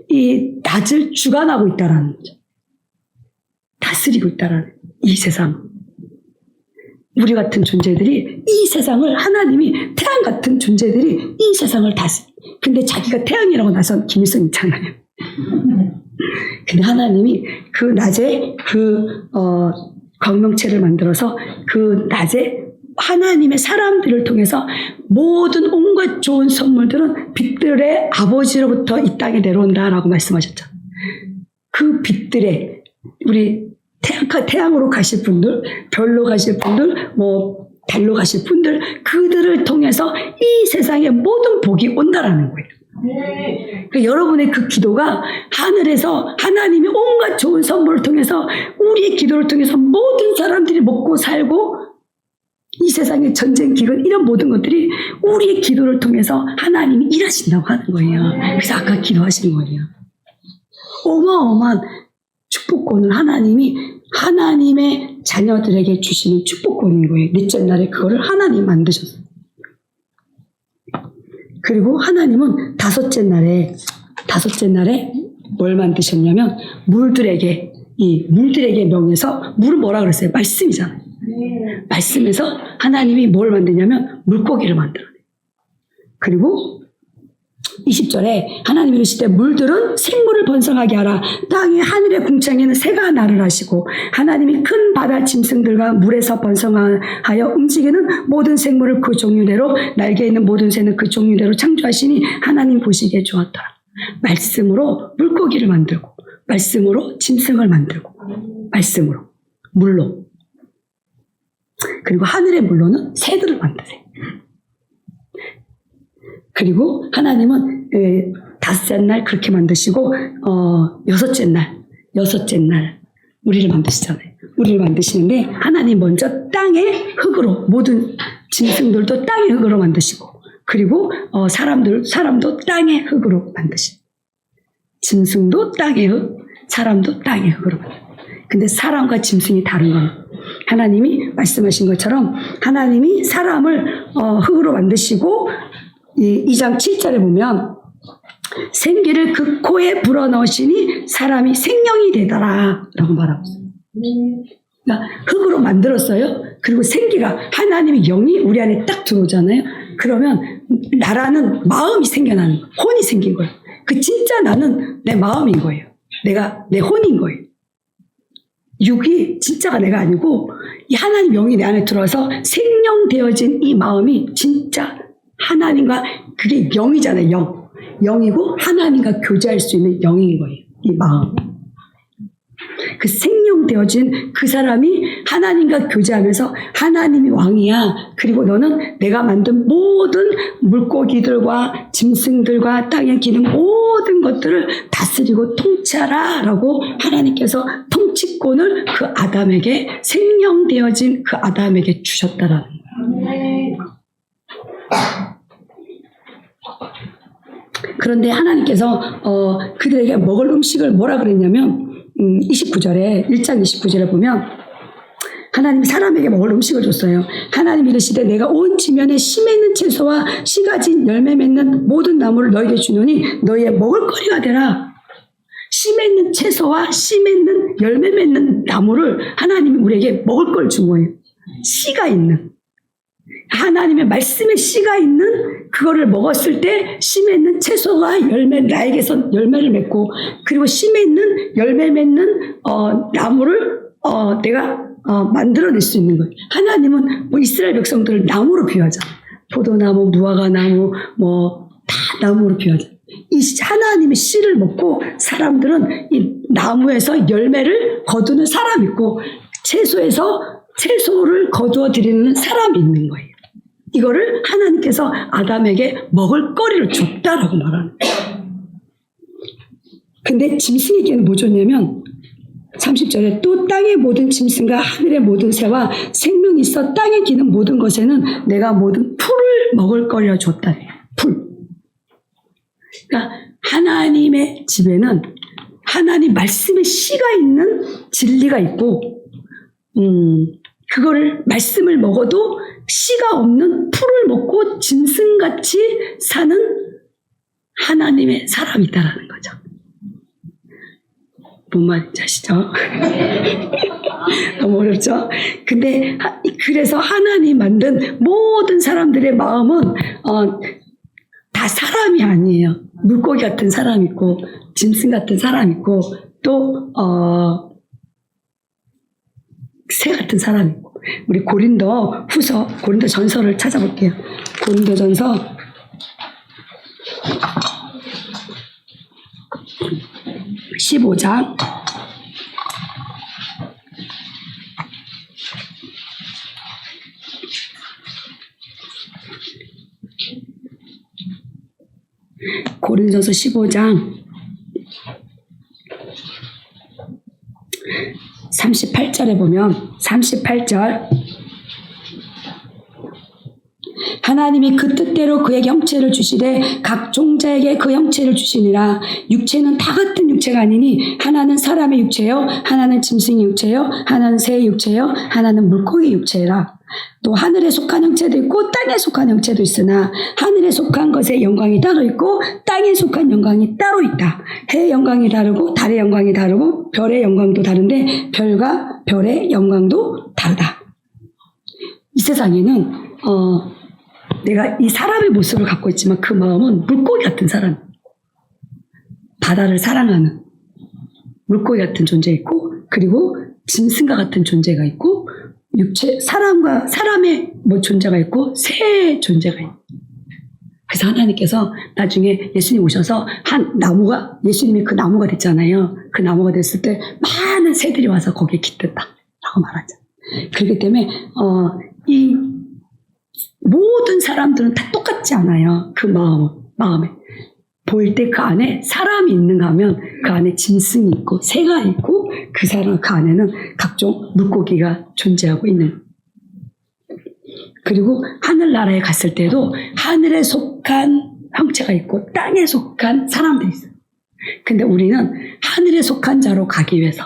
이 낮을 주관하고 있다라는 거죠. 다스리고 있다라는 이 세상. 우리 같은 존재들이 이 세상을, 하나님이 태양 같은 존재들이 이 세상을 다스려. 근데 자기가 태양이라고 나선 김일성 있잖아요. 근데 하나님이 그 낮에 광명체를 만들어서 그 낮에 하나님의 사람들을 통해서 모든 온갖 좋은 선물들은 빛들의 아버지로부터 이 땅에 내려온다라고 말씀하셨죠. 그 빛들에 우리 태양으로 가실 분들, 별로 가실 분들, 달로 가실 분들, 그들을 통해서 이 세상에 모든 복이 온다라는 거예요. 그러니까 여러분의 그 기도가 하늘에서 하나님이 온갖 좋은 선물을 통해서 우리의 기도를 통해서 모든 사람들이 먹고 살고 이 세상의 전쟁, 기근 이런 모든 것들이 우리의 기도를 통해서 하나님이 일하신다고 하는 거예요. 그래서 아까 기도하신 거예요. 어마어마한 축복권을 하나님이 하나님의 자녀들에게 주시는 축복권인 거예요. 넷째 날에 그거를 하나님 만드셨어요. 그리고 하나님은 다섯째 날에 뭘 만드셨냐면 물들에게 명해서, 물은 뭐라 그랬어요? 말씀이잖아요. 말씀에서 하나님이 뭘 만드냐면 물고기를 만들어내요. 그리고 20절에 하나님이 이르시되 물들은 생물을 번성하게 하라. 땅의 하늘의 궁창에는 새가 날을 하시고 하나님이 큰 바다 짐승들과 물에서 번성하여 움직이는 모든 생물을 그 종류대로, 날개 있는 모든 새는 그 종류대로 창조하시니 하나님 보시기에 좋았더라. 말씀으로 물고기를 만들고, 말씀으로 짐승을 만들고, 말씀으로, 물로, 그리고 하늘의 물로는 새들을 만드세요. 그리고 하나님은 다섯째 날 그렇게 만드시고 여섯째 날 우리를 만드시잖아요. 우리를 만드시는데 하나님 먼저 땅의 흙으로, 모든 짐승들도 땅의 흙으로 만드시고, 그리고 사람도 땅의 흙으로 만드신. 짐승도 땅의 흙, 사람도 땅의 흙으로 만드신. 근데 사람과 짐승이 다른 건 하나님이 말씀하신 것처럼 하나님이 사람을 흙으로 만드시고 2장 7절에 보면 생기를 그 코에 불어넣으시니 사람이 생명이 되더라 라고 말하고 있어요. 그러니까 흙으로 만들었어요. 그리고 생기가 하나님의 영이 우리 안에 딱 들어오잖아요. 그러면 나라는 마음이 생겨나는 거예요. 혼이 생긴 거예요. 그 진짜 나는 내 마음인 거예요. 내가 내 혼인 거예요. 육이 진짜가 내가 아니고 이 하나님 영이 내 안에 들어와서 생명되어진 이 마음이 진짜 하나님과 그게 영이잖아요. 영이고 하나님과 교제할 수 있는 영인 거예요. 이 마음. 그 생명되어진 그 사람이 하나님과 교제하면서 하나님이 왕이야. 그리고 너는 내가 만든 모든 물고기들과 짐승들과 땅에 기는 모든 것들을 다스리고 통치하라 라고 하나님께서 통치권을 그 아담에게 생명되어진 그 아담에게 주셨다라는 거예요. 그런데 하나님께서 그들에게 먹을 음식을 뭐라 그랬냐면 29절에 1장 29절에 보면 하나님이 사람에게 먹을 음식을 줬어요. 하나님이 이르시되 내가 온 지면에 씨 맺는 채소와 씨 가진 열매 맺는 모든 나무를 너에게 주노니 너희의 먹을거리가 되라. 씨 맺는 채소와 씨 맺는 열매 맺는 나무를 하나님이 우리에게 먹을 걸 준 거예요. 씨가 있는 하나님의 말씀에 씨가 있는 그거를 먹었을 때 씨 맺는 채소가 열매 나에게서 열매를 맺고 그리고 씨 맺는 열매 맺는 나무를 내가 만들어낼 수 있는 거예요. 하나님은 뭐 이스라엘 백성들을 나무로 비유하잖아요. 포도나무, 무화과나무 다 나무로 비유하잖아요. 이 하나님의 씨를 먹고 사람들은 이 나무에서 열매를 거두는 사람이 있고 채소에서 채소를 거두어 드리는 사람이 있는 거예요. 이거를 하나님께서 아담에게 먹을 거리를 줬다라고 말하는 거예요. 근데 짐승에게는 뭐 줬냐면 30절에 또 땅의 모든 짐승과 하늘의 모든 새와 생명이 있어 땅에 기는 모든 것에는 내가 모든 풀을 먹을 거리라 줬다. 풀. 그러니까 하나님의 집에는 하나님 말씀의 씨가 있는 진리가 있고 그거를 말씀을 먹어도 씨가 없는 풀을 먹고 짐승같이 사는 하나님의 사람이 있다라는 거죠. 뭔 말인지 아시죠? 너무 어렵죠? 근데 그래서 하나님 만든 모든 사람들의 마음은 다 사람이 아니에요. 물고기 같은 사람 있고 짐승 같은 사람 있고 또 새 같은 사람 있고 우리 고린도 전서를 찾아볼게요. 고린도 전서 15장 15장 38절에 보면 38절 하나님이 그 뜻대로 그에게 형체를 주시되 각 종자에게 그 형체를 주시니라. 육체는 다 같은 육체가 아니니 하나는 사람의 육체요 하나는 짐승의 육체요 하나는 새의 육체요 하나는 물고기의 육체라. 또 하늘에 속한 형체도 있고 땅에 속한 형체도 있으나 하늘에 속한 것의 영광이 따로 있고 땅에 속한 영광이 따로 있다. 해의 영광이 다르고 달의 영광이 다르고 별의 영광도 다른데 별과 별의 영광도 다르다. 이 세상에는 내가 이 사람의 모습을 갖고 있지만 그 마음은 물고기 같은 사람, 바다를 사랑하는 물고기 같은 존재 있고 그리고 짐승과 같은 존재가 있고 사람과 사람의 존재가 있고 새 존재가 있고. 그래서 하나님께서 나중에 예수님 오셔서 예수님이 그 나무가 됐잖아요. 그 나무가 됐을 때 많은 새들이 와서 거기에 깃든다라고 말하죠. 그렇기 때문에 이 모든 사람들은 다 똑같지 않아요. 그 마음에 보일 때 그 안에 사람이 있는가 하면 그 안에 짐승이 있고 새가 있고 그 안에는 각종 물고기가 존재하고 있는. 그리고 하늘나라에 갔을 때도 하늘에 속한 형체가 있고 땅에 속한 사람들이 있어요. 근데 우리는 하늘에 속한 자로 가기 위해서,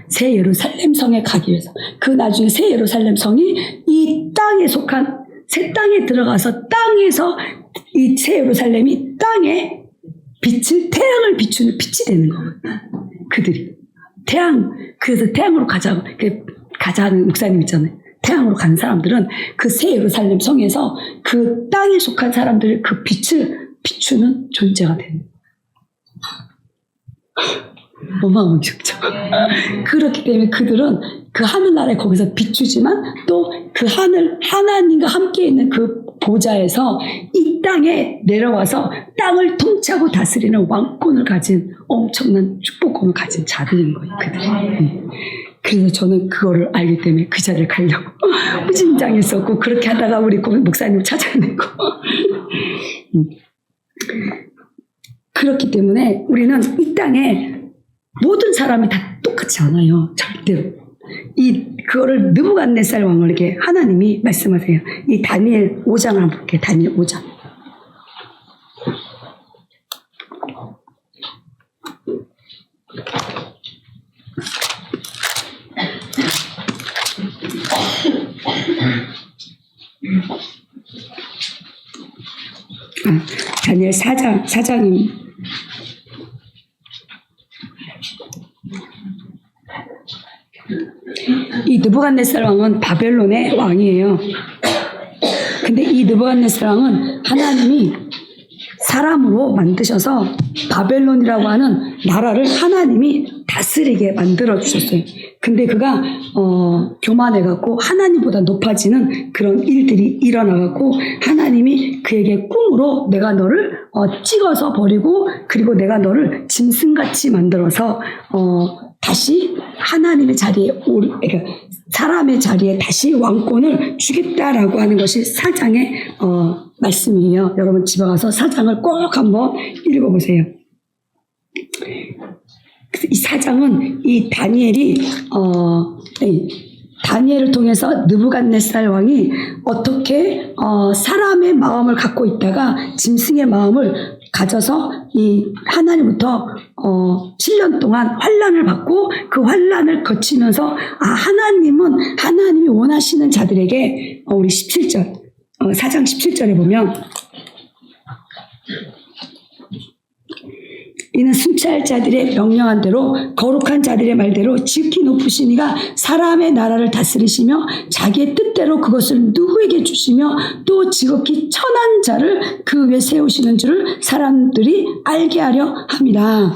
새 예루살렘 성에 가기 위해서, 그 나중에 새 예루살렘 성이 이 땅에 속한, 새 땅에 들어가서 땅에서 이 새 예루살렘이 땅에 태양을 비추는 빛이 되는 거거든요. 그들이. 그래서 태양으로 가자는 목사님 있잖아요. 태양으로 가는 사람들은 그 새 예루살렘 성에서 그 땅에 속한 사람들의 그 빛을 비추는 존재가 되는 거예요. 어마어마하죠. 그렇기 때문에 그들은 그 하늘나라에 거기서 비추지만 또 그 하나님과 함께 있는 그 보좌에서 이 땅에 내려와서 땅을 통치하고 다스리는 왕권을 가진 엄청난 축복권을 가진 자들인 거예요. 그들이. 그래서 저는 그거를 알기 때문에 그 자리를 가려고 무진장했었고, 그렇게 하다가 우리 목사님을 찾아내고 그렇기 때문에 우리는 이 땅에 모든 사람이 다 똑같지 않아요. 절대로. 그거를 느부갓네살 왕에게 하나님이 말씀하세요. 이 다니엘 5장을 한번 볼게요. 다니엘 5장. 다니엘 4장입니다. 이 느부갓네살 왕은 바벨론의 왕이에요. 근데 이 느부갓네살 왕은 하나님이 사람으로 만드셔서 바벨론이라고 하는 나라를 하나님이 다스리게 만들어 주셨어요. 근데 그가 교만해갖고 하나님보다 높아지는 그런 일들이 일어나갖고 하나님이 그에게 꿈으로 내가 너를 찍어서 버리고, 그리고 내가 너를 짐승같이 만들어서 다시 하나님의 자리에 그러니까 사람의 자리에 다시 왕권을 주겠다라고 하는 것이 4장의 말씀이에요. 여러분 집에 가서 4장을 꼭 한번 읽어보세요. 이 4장은 이 다니엘을 통해서 느부갓네살 왕이 어떻게 사람의 마음을 갖고 있다가 짐승의 마음을 가져서 이 하나님부터 7년 동안 환난을 받고 그 환난을 거치면서 하나님이 원하시는 자들에게 우리 17절 4장 17절에 보면 이는 순찰 자들의 명령한 대로 거룩한 자들의 말대로 지극히 높으신 이가 사람의 나라를 다스리시며 자기의 뜻대로 그것을 누구에게 주시며 또 지극히 천한 자를 그 위에 세우시는 줄을 사람들이 알게 하려 합니다.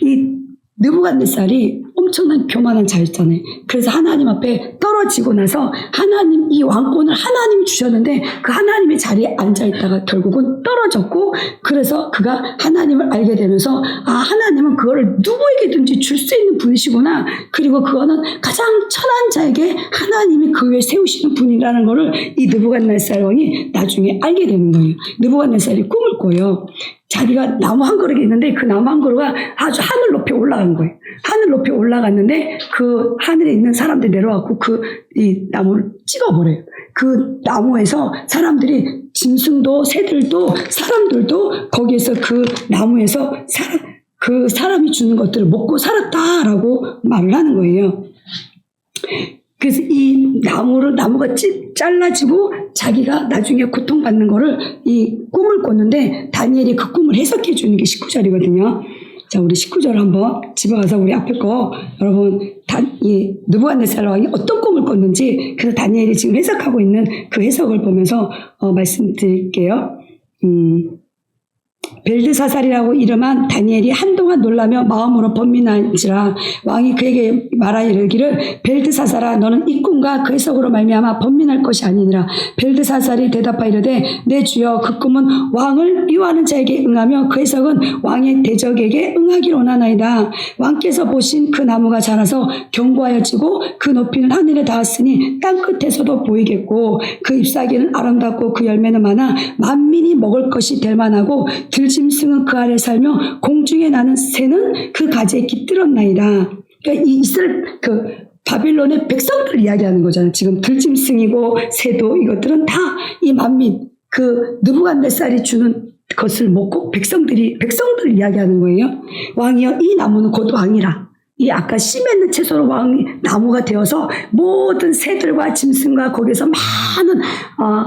이 느부갓네살이 엄청난 교만한 자였잖아요. 그래서 하나님 앞에 떨어지고 나서 이 왕권을 하나님이 주셨는데 그 하나님의 자리에 앉아있다가 결국은 떨어졌고, 그래서 그가 하나님을 알게 되면서 하나님은 그거를 누구에게든지 줄 수 있는 분이시구나, 그리고 그거는 가장 천한 자에게 하나님이 그 위에 세우시는 분이라는 거를 이 느부갓네살 왕이 나중에 알게 되는 거예요. 느부갓네살이 꿈을 꿔요. 자기가 나무 한 그루가 있는데 그 나무 한 그루가 아주 하늘 높이 올라간 거예요. 하늘 높이 올라갔는데 그 하늘에 있는 사람들이 내려와서 이 나무를 찍어버려요. 그 나무에서 사람들이 짐승도 새들도 사람들도 거기에서 그 나무에서 그 사람이 주는 것들을 먹고 살았다라고 말을 하는 거예요. 그래서 이 나무가 잘라지고 자기가 나중에 고통받는 거를 이 꿈을 꿨는데 다니엘이 그 꿈을 해석해 주는 게 19절이거든요. 자, 우리 19절 한번 집에 가서 우리 앞에 거 여러분 이 느부갓네살 왕이 어떤 꿈을 꿨는지, 그래서 다니엘이 지금 해석하고 있는 그 해석을 보면서 말씀드릴게요. 벨드사살이라고 이름한 다니엘이 한동안 놀라며 마음으로 번민한지라 왕이 그에게 말하여 이르기를 벨드사살아 너는 이 꿈과 그 해석으로 말미암아 번민할 것이 아니니라. 벨드사살이 대답하여 이르되 내 주여 그 꿈은 왕을 미워하는 자에게 응하며 그 해석은 왕의 대적에게 응하기를 원하나이다. 왕께서 보신 그 나무가 자라서 견고하여지고 그 높이는 하늘에 닿았으니 땅끝에서도 보이겠고 그 잎사귀는 아름답고 그 열매는 많아 만민이 먹을 것이 될 만하고 들짐승은 그 아래 살며 공중에 나는 새는 그 가지에 깃들었나이다. 그러니까 바빌론의 백성들 이야기하는 거잖아요. 지금 들짐승이고 새도 이것들은 다 이 만민 그 느부갓네살이 주는 것을 먹고 백성들 이야기하는 거예요. 왕이여 이 나무는 곧 왕이라. 이 아까 씨 맺는 채소로 왕이 나무가 되어서 모든 새들과 짐승과 거기서 많은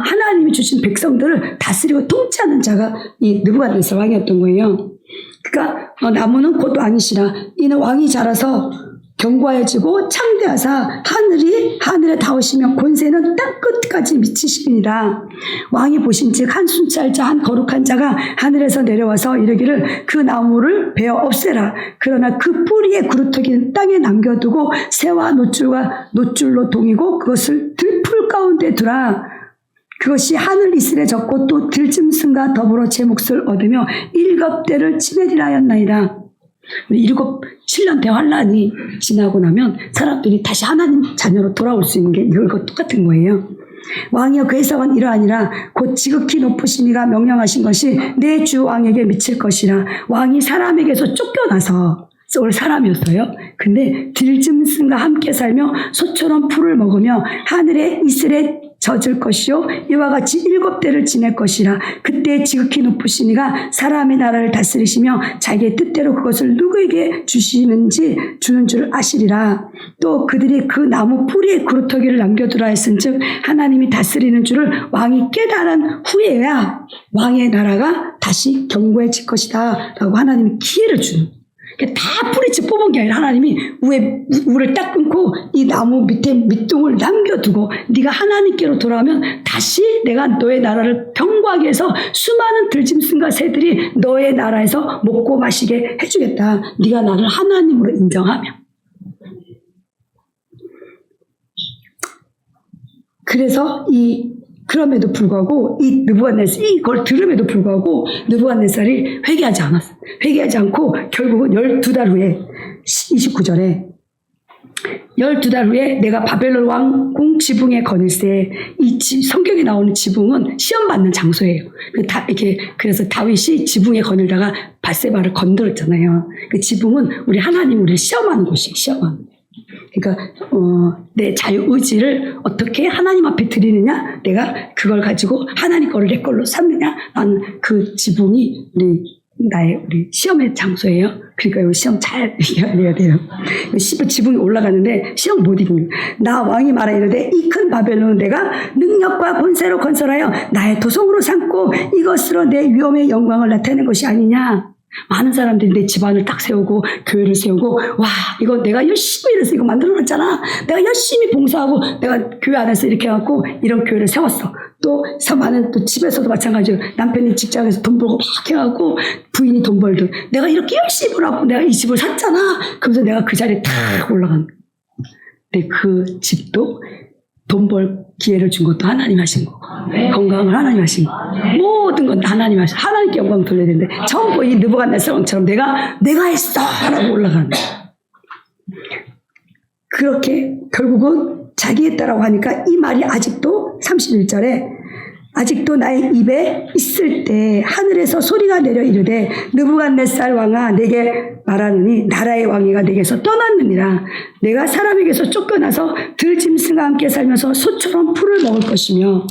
하나님이 주신 백성들을 다스리고 통치하는 자가 이 느부갓네살 왕이었던 거예요. 그러니까 나무는 곧 왕이시라. 이는 왕이 자라서 견고해지고 창대하사 하늘에 닿으시며 권세는 땅 끝까지 미치시니라. 왕이 보신즉 한 순찰자 한 거룩한 자가 하늘에서 내려와서 이르기를 그 나무를 베어 없애라. 그러나 그 뿌리의 구루터기는 땅에 남겨두고 새와 노줄로 동이고 그것을 들풀 가운데 두라. 그것이 하늘 이슬에 젖고 또 들짐승과 더불어 제 몫을 얻으며 7대를 지내리라 하였나이다. 7년 대환란이 지나고 나면 사람들이 다시 하나님 자녀로 돌아올 수 있는 게 이거 똑같은 거예요. 왕이여 그 해석은 이러하니라. 곧 지극히 높으신 이가 명령하신 것이 내 주 왕에게 미칠 것이라. 왕이 사람에게서 쫓겨나서 원래 사람이었어요. 근데 들짐승과 함께 살며 소처럼 풀을 먹으며 하늘의 이슬에 젖을 것이요 이와 같이 7대를 지낼 것이라. 그때 지극히 높으신 이가 사람의 나라를 다스리시며 자기의 뜻대로 그것을 누구에게 주는 줄 아시리라. 또 그들이 그 나무 뿌리에 구루터기를 남겨두라 했은즉 하나님이 다스리는 줄을 왕이 깨달은 후에야 왕의 나라가 다시 견고해질 것이다 라고 하나님이 기회를 주는. 다 뿌리째 뽑은 게 아니라 하나님이 우를 딱 끊고 이 나무 밑에 밑둥을 남겨두고 네가 하나님께로 돌아오면 다시 내가 너의 나라를 견고하게 해서 수많은 들짐승과 새들이 너의 나라에서 먹고 마시게 해주겠다. 네가 나를 하나님으로 인정하며. 그래서 그럼에도 불구하고 이 느부갓네살 이걸 들음에도 불구하고 느부갓네살이 회개하지 않았어. 회개하지 않고 결국은 12달 후에 29절에 12달 후에 내가 바벨론 왕궁 지붕에 거닐세. 성경에 나오는 지붕은 시험 받는 장소예요. 그래서 다윗이 지붕에 거닐다가 밧세바를 건드렸잖아요. 그 지붕은 우리를 시험하는 곳이에요. 시험하는. 그러니까 내 자유의지를 어떻게 하나님 앞에 드리느냐, 내가 그걸 가지고 하나님 거를 내 걸로 삼느냐 라는 그 지붕이 우리 시험의 장소예요. 그러니까 이 시험 잘 이겨내야 돼요. 지붕이 올라가는데 시험 못 이깁니다. 나 왕이 말하 이르되 이 큰 바벨론은 내가 능력과 권세로 건설하여 나의 도성으로 삼고 이것으로 내 위엄의 영광을 나타내는 것이 아니냐. 많은 사람들이 내 집안을 딱 세우고 교회를 세우고 와 이거 내가 열심히 일해서 이거 만들어놨잖아. 내가 열심히 봉사하고 내가 교회 안에서 이렇게 해갖고 이런 교회를 세웠어. 또 많은 또 집에서도 마찬가지로 남편이 직장에서 돈 벌고 막 해갖고 부인이 돈 벌든 내가 이렇게 열심히 벌고 내가 이 집을 샀잖아. 그러면서 내가 그 자리에 탁 올라간. 근데 그 집도 돈 벌 기회를 준 것도 하나님 하신 거고 건강을 하나님 하신 거 모든 건 하나님 하신 하나님께 영광 돌려야 되는데 전부 이 느부갓네살 왕처럼 내가 했어 라고 올라가는 거야. 그렇게 결국은 자기 했다라고 하니까 이 말이 아직도 31절에 아직도 나의 입에 있을 때 하늘에서 소리가 내려 이르되 느부갓네살 왕아 내게 말하느니 나라의 왕위가 내게서 떠났느니라. 내가 사람에게서 쫓겨나서 들짐승과 함께 살면서 소처럼 풀을 먹을 것이며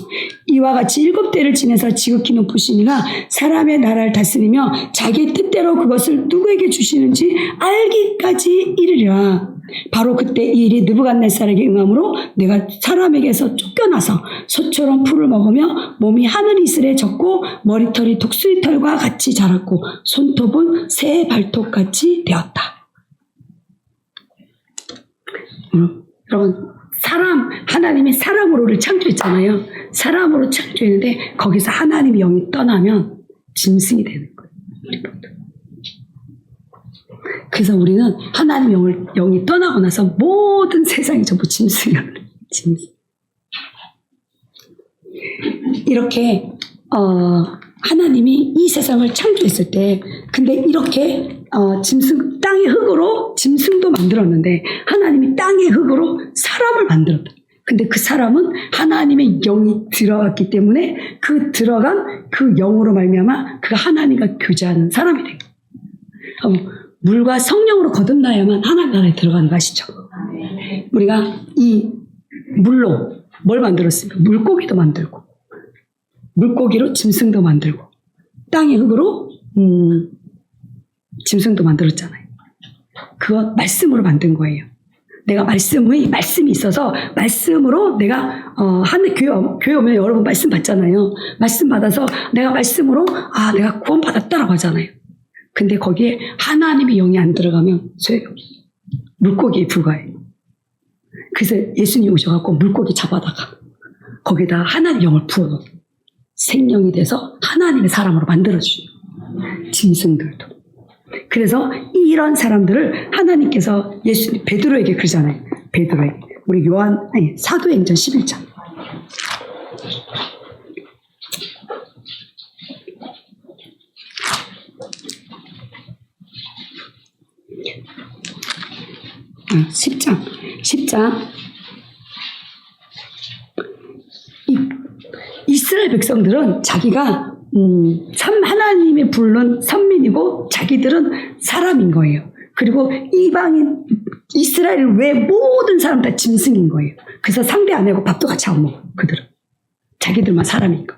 이와 같이 7대를 지내서 지극히 높으시니가 사람의 나라를 다스리며 자기 뜻대로 그것을 누구에게 주시는지 알기까지 이르리라. 바로 그때 이 일이 느부갓네살에게 응함으로 내가 사람에게서 쫓겨나서 소처럼 풀을 먹으며 몸이 하늘 이슬에 젖고 머리털이 독수리털과 같이 자랐고 손톱은 새의 발톱같이 되었다. 여러분 하나님이 사람으로 우리를 창조했잖아요. 사람으로 창조했는데 거기서 하나님의 영이 떠나면 짐승이 되는 거예요. 그래서 우리는 하나님 영이 떠나고 나서 모든 세상이 전부 짐승이에요. 짐승. 이렇게 하나님이 이 세상을 창조했을 때 근데 이렇게 땅의 흙으로 짐승도 만들었는데 하나님이 땅의 흙으로 사람을 만들었다. 근데 그 사람은 하나님의 영이 들어갔기 때문에 그 들어간 그 영으로 말미암아 그 하나님과 교제하는 사람이 된 거예요. 물과 성령으로 거듭나야만 하나님 나라에 들어가는 거 아시죠? 우리가 이 물로 뭘 만들었습니까? 물고기도 만들고, 물고기로 짐승도 만들고, 땅의 흙으로 짐승도 만들었잖아요. 그건 말씀으로 만든 거예요. 내가 말씀이 있어서 말씀으로 내가 하늘 교회 오면 여러분 말씀 받잖아요. 말씀 받아서 내가 말씀으로 내가 구원 받았다라고 하잖아요. 근데 거기에 하나님의 영이 안 들어가면 소용없어요. 물고기에 불과해요. 그래서 예수님이 오셔갖고 물고기 잡아다가 거기다 하나님의 영을 부어놓은 생명이 돼서 하나님의 사람으로 만들어주죠. 짐승들도. 그래서 이런 사람들을 하나님께서 베드로에게 그러잖아요. 베드로에게. 우리 사도행전 11장. 아, 10장. 이스라엘 백성들은 자기가 하나님이 부른 선민이고 자기들은 사람인 거예요. 그리고 이방인 이스라엘 외 모든 사람 다 짐승인 거예요. 그래서 상대 안 하고 밥도 같이 안 먹어. 그들은 자기들만 사람인 거.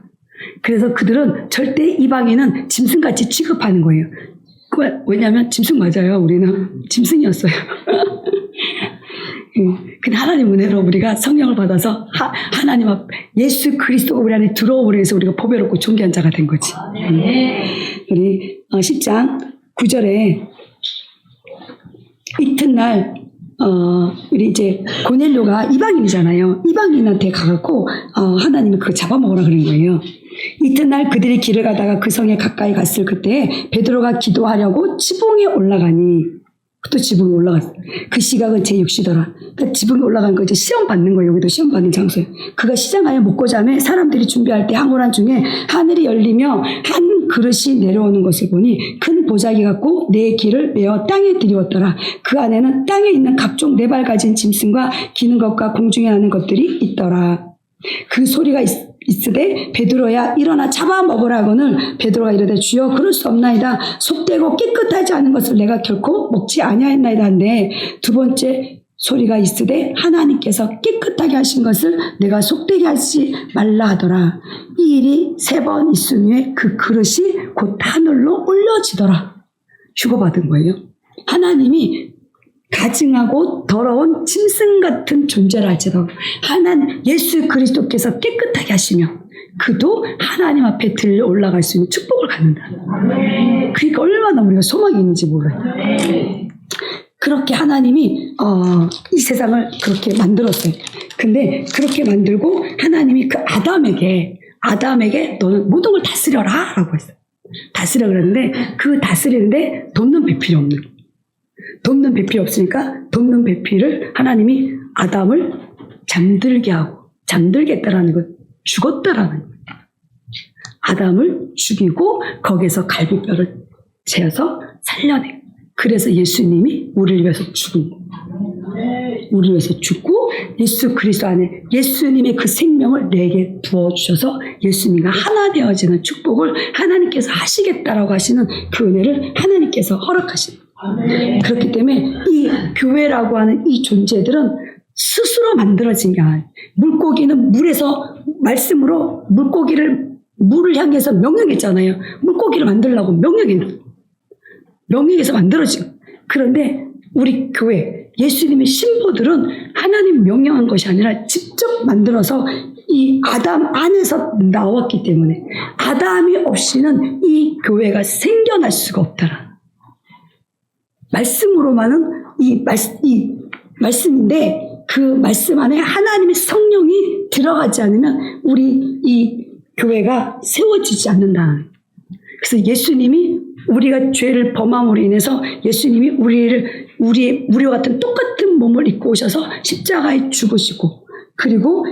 그래서 그들은 절대 이방인은 짐승같이 취급하는 거예요. 왜냐하면 짐승 맞아요. 우리는 짐승이었어요. 근데 하나님 은혜로 우리가 성령을 받아서 하나님 앞 예수 그리스도가 우리 안에 들어오므로 해서 우리가 보배롭고 존귀한 자가 된 거지. 우리 10장 9절에 이튿날 우리 이제 고넬료가 이방인이잖아요. 이방인한테 가갖고 하나님이 그거 잡아먹으라 그런 거예요. 이튿날 그들이 길을 가다가 그 성에 가까이 갔을 그때 베드로가 기도하려고 지붕에 올라가니 또 지붕에 올라갔어. 그 시각은 제6시더라. 그러니까 지붕에 올라간 거 이제 시험 받는 거예요. 여기도 시험 받는 장소예요. 그가 시장하여 묵고자매 사람들이 준비할 때 항우란 중에 하늘이 열리며 한 그릇이 내려오는 것을 보니 큰 보자기 같고 네 길을 메어 땅에 들이웠더라. 그 안에는 땅에 있는 각종 네 발 가진 짐승과 기는 것과 공중에 나는 것들이 있더라. 그 소리가 있으되 베드로야 일어나 잡아먹으라 하거늘 베드로가 이르되 주여 그럴 수 없나이다. 속되고 깨끗하지 않은 것을 내가 결코 먹지 아니하였나이다 한데 두 번째 소리가 있으되 하나님께서 깨끗하게 하신 것을 내가 속되게 하지 말라 하더라. 이 일이 3번 있은 후에 그 그릇이 곧 하늘로 올려지더라. 휴거받은 거예요. 하나님이 가증하고 더러운 짐승 같은 존재를 할지라도 하나님 예수 그리스도께서 깨끗하게 하시며 그도 하나님 앞에 들려 올라갈 수 있는 축복을 갖는다. 그러니까 얼마나 우리가 소망이 있는지 몰라요. 그렇게 하나님이 이 세상을 그렇게 만들었어요. 근데 그렇게 만들고 하나님이 그 아담에게 너는 모든 걸 다스려라 라고 했어요. 다스려 그랬는데 그 다스리는데 돕는 배필이 없는 거예요. 돕는 배필이 없으니까 돕는 배필을 하나님이 아담을 잠들게 했다라는 건 죽었다라는 거예요. 아담을 죽이고 거기서 갈비뼈를 재어서 살려내요. 그래서 예수님이 우리를 위해서 죽은 거예요. 우리를 위해서 죽고 예수 그리스도 안에 예수님의 그 생명을 내게 부어주셔서 예수님과 하나 되어지는 축복을 하나님께서 하시겠다라고 하시는 그 은혜를 하나님께서 허락하시는 거예요. 그렇기 때문에 이 교회라고 하는 이 존재들은 스스로 만들어진 게 아니에요. 물고기는 물에서 말씀으로 물을 향해서 명령했잖아요. 물고기를 만들려고 명령해서 만들어진 거예요. 그런데 우리 교회 예수님의 신부들은 하나님 명령한 것이 아니라 직접 만들어서 이 아담 안에서 나왔기 때문에 아담이 없이는 이 교회가 생겨날 수가 없더라. 말씀으로만은 이 말씀인데 그 말씀 안에 하나님의 성령이 들어가지 않으면 우리 이 교회가 세워지지 않는다. 그래서 예수님이 우리가 죄를 범함으로 인해서 예수님이 우리와 같은 똑같은 몸을 입고 오셔서 십자가에 죽으시고 그리고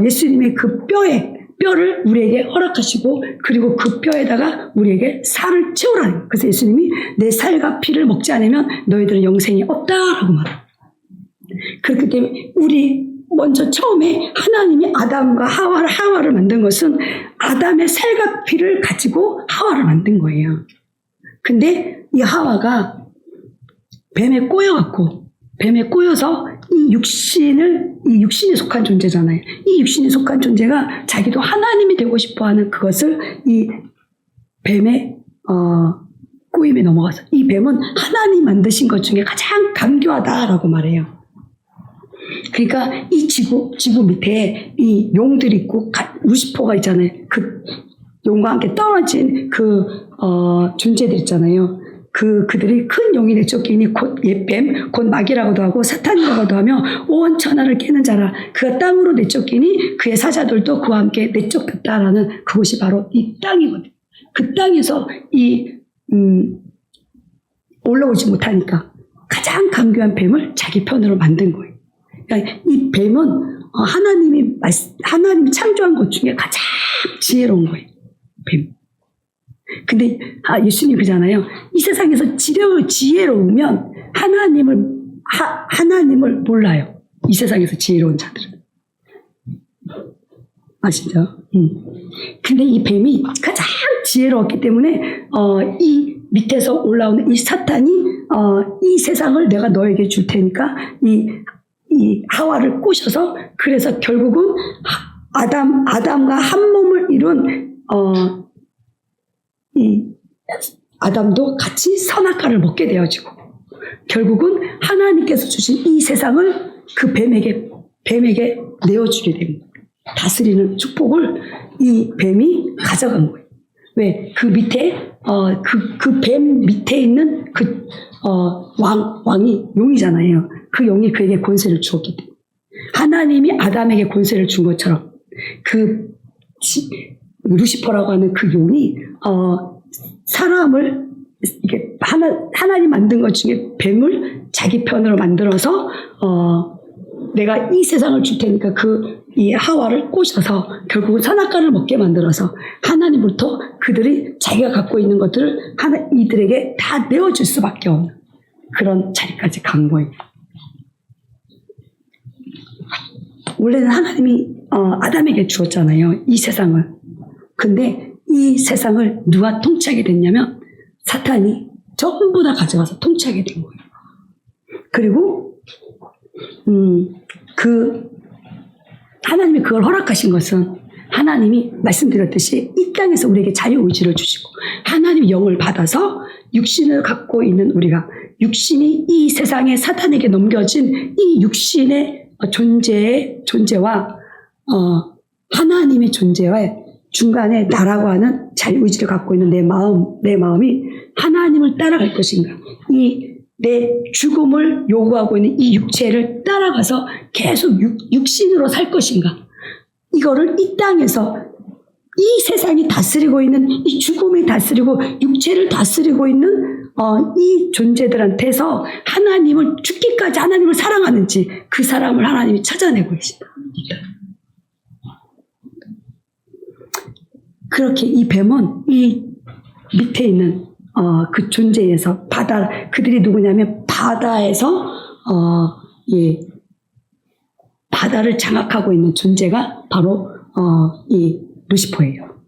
예수님의 그 뼈를 우리에게 허락하시고 그리고 그 뼈에다가 우리에게 살을 채우라는 거예요. 그래서 예수님이 내 살과 피를 먹지 않으면 너희들은 영생이 없다라고 말해요. 그렇기 때문에 우리 먼저 처음에 하나님이 아담과 하와를 만든 것은 아담의 살과 피를 가지고 하와를 만든 거예요. 근데 이 하와가 뱀에 꼬여서 이 육신에 속한 존재잖아요. 이 육신에 속한 존재가 자기도 하나님이 되고 싶어 하는 그것을 이 뱀의, 꼬임에 넘어가서 이 뱀은 하나님 만드신 것 중에 가장 강교하다라고 말해요. 그러니까 이 지구 밑에 이 용들이 있고 루시퍼가 있잖아요. 그 용과 함께 떨어진 존재들 있잖아요. 그들이 큰 용이 내쫓기니 곧 옛뱀, 곧 마귀라고도 하고 사탄이라고도 하며 온 천하를 깨는 자라. 그가 땅으로 내쫓기니 그의 사자들도 그와 함께 내쫓겼다라는 그것이 바로 이 땅이거든요. 그 땅에서 올라오지 못하니까 가장 강교한 뱀을 자기 편으로 만든 거예요. 그러니까 이 뱀은 하나님이 창조한 것 중에 가장 지혜로운 거예요. 뱀. 근데 예수님 그잖아요. 이 세상에서 지혜로우면 하나님을 몰라요. 이 세상에서 지혜로운 자들은. 아시죠? 근데 이 뱀이 가장 지혜로웠기 때문에 이 밑에서 올라오는 이 사탄이 이 세상을 내가 너에게 줄 테니까 이 하와를 꼬셔서 그래서 결국은 아담과 한 몸을 이룬 이 아담도 같이 선악과를 먹게 되어지고 결국은 하나님께서 주신 이 세상을 그 뱀에게 내어주게 됩니다. 다스리는 축복을 이 뱀이 가져간 거예요. 왜? 그 밑에 그 뱀 밑에 있는 왕이 용이잖아요. 그 용이 그에게 권세를 주었기 때문에 하나님이 아담에게 권세를 준 것처럼 루시퍼라고 하는 그 용이 사람을 이게 하나님 만든 것 중에 뱀을 자기 편으로 만들어서 내가 이 세상을 줄 테니까 이 하와를 꼬셔서 결국은 선악과를 먹게 만들어서 하나님부터 그들이 자기가 갖고 있는 것들을 이들에게 다 내어줄 수밖에 없는 그런 자리까지 간 거예요. 원래는 하나님이 아담에게 주었잖아요. 이 세상을. 근데 이 세상을 누가 통치하게 됐냐면 사탄이 전부 다 가져가서 통치하게 된 거예요. 그리고 하나님이 그걸 허락하신 것은 하나님이 말씀드렸듯이 이 땅에서 우리에게 자유의지를 주시고 하나님의 영을 받아서 육신을 갖고 있는 우리가 육신이 이 세상에 사탄에게 넘겨진 이 육신의 존재와 하나님의 존재와 중간에 나라고 하는 자유의지를 갖고 있는 내 마음이 하나님을 따라갈 것인가, 내 죽음을 요구하고 있는 이 육체를 따라가서 계속 육신으로 살 것인가, 이거를 이 땅에서 이 세상이 다스리고 있는 이 죽음이 다스리고 육체를 다스리고 있는 이 존재들한테서 하나님을 죽기까지 하나님을 사랑하는지 그 사람을 하나님이 찾아내고 계신다. 그렇게 이 뱀은 이 밑에 있는 그 존재에서 그들이 누구냐면 바다에서 바다를 장악하고 있는 존재가 바로 이 루시퍼예요.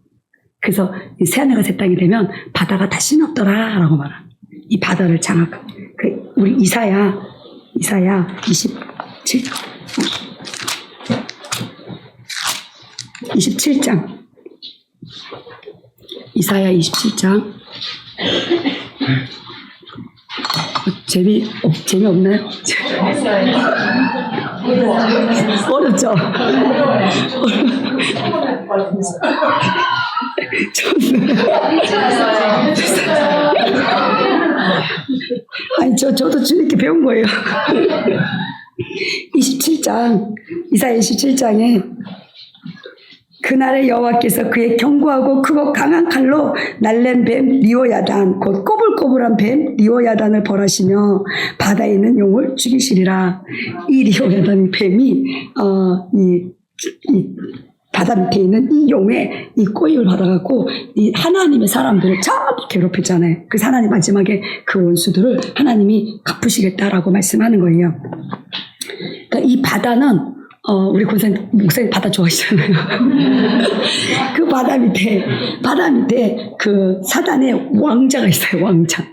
그래서 이 새하늘과 새 땅이 되면 바다가 다시는 없더라라고 말합니다. 이 바다를 장악하고 우리 이사야 27장 이사야 27장 재미없나요? 어렵죠? 아니 저도 주님께 배운 거예요. 27장 이사야 27장에 그날에 여호와께서 그의 견고하고 크고 강한 칼로 날랜 뱀 리오야단 곧 꼬불꼬불한 뱀 리오야단을 벌하시며 바다에 있는 용을 죽이시리라. 이 리오야단 뱀이 이 바다 밑에 있는 이 용의 이 꼬임을 받아갖고 이 하나님의 사람들을 전부 괴롭혔잖아요. 그래서 하나님 마지막에 그 원수들을 하나님이 갚으시겠다라고 말씀하는 거예요. 그러니까 이 바다는 우리 목사님 바다 좋아하시잖아요. 그 바다 밑에 그 사단의 왕자가 있어요. 왕자.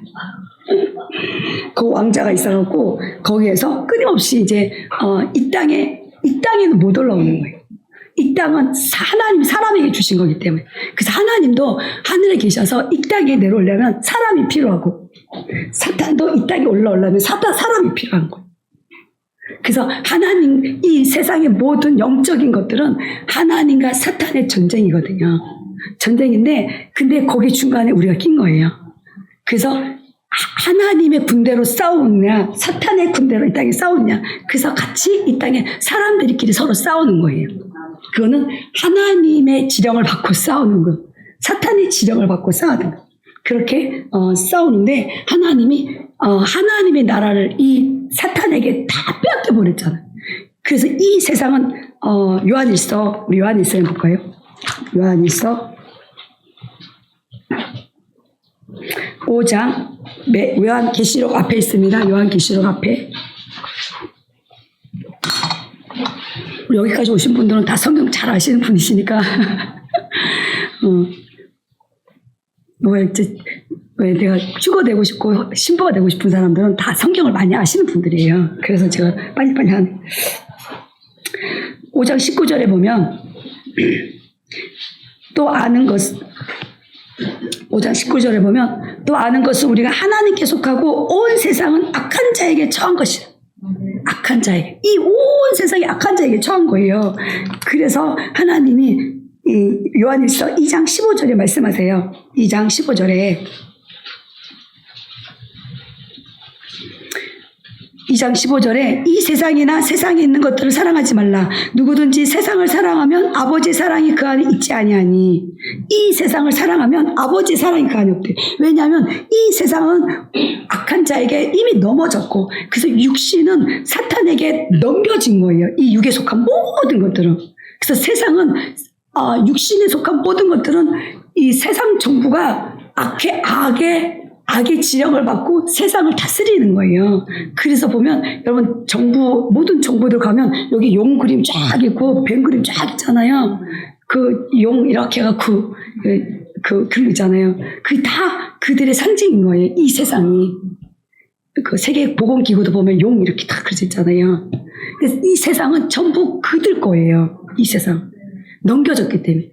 그 왕자가 있어갖고 거기에서 끊임없이 이제 이 땅에는 못 올라오는 거예요. 이 땅은 하나님 사람에게 주신 거기 때문에. 그래서 하나님도 하늘에 계셔서 이 땅에 내려오려면 사람이 필요하고 사탄도 이 땅에 올라오려면 사람이 필요한 거예요. 그래서 하나님, 이 세상의 모든 영적인 것들은 하나님과 사탄의 전쟁이거든요. 전쟁인데 근데 거기 중간에 우리가 낀 거예요. 그래서 하나님의 군대로 싸우느냐 사탄의 군대로 이 땅에 싸우느냐, 그래서 같이 이 땅에 사람들끼리 서로 싸우는 거예요. 그거는 하나님의 지령을 받고 싸우는 거, 사탄의 지령을 받고 싸우는 거. 그렇게 싸우는데 하나님의 나라를 이 사탄에게 다 빼앗겨 버렸잖아요. 그래서 이 세상은 요한일서, 우리 요한일서 해볼까요? 요한일서 5장, 요한계시록 앞에 있습니다. 요한계시록 앞에. 여기까지 오신 분들은 다 성경 잘 아시는 분이시니까. 왜 내가 휴거 되고 싶고 신부가 되고 싶은 사람들은 다 성경을 많이 아시는 분들이에요. 그래서 제가 빨리빨리 하는. 5장 19절에 보면 또 아는 것, 5장 19절에 보면 또 아는 것은 우리가 하나님께 속하고 온 세상은 악한 자에게 처한 것이다. 악한 자에게, 이 온 세상이 악한 자에게 처한 거예요. 그래서 하나님이 이 요한일서 2장 15절에 말씀하세요. 2장 15절에 2장 15절에 이 세상이나 세상에 있는 것들을 사랑하지 말라. 누구든지 세상을 사랑하면 아버지의 사랑이 그 안에 있지 아니하니. 이 세상을 사랑하면 아버지의 사랑이 그 안에 없대. 왜냐하면 이 세상은 악한 자에게 이미 넘어졌고, 그래서 육신은 사탄에게 넘겨진 거예요. 이 육에 속한 모든 것들은. 그래서 세상은 육신에 속한 모든 것들은 이 세상 정부가 악의 지령을 받고 세상을 다스리는 거예요. 그래서 보면 여러분 모든 정부들 가면 여기 용 그림 쫙 있고 뱀 그림 쫙 있잖아요. 그 용 이렇게 해갖고 그런 거 있잖아요. 그게 다 그들의 상징인 거예요. 이 세상이. 그 세계보건기구도 보면 용 이렇게 다 그려져 있잖아요. 그래서 이 세상은 전부 그들 거예요. 이 세상. 넘겨졌기 때문에.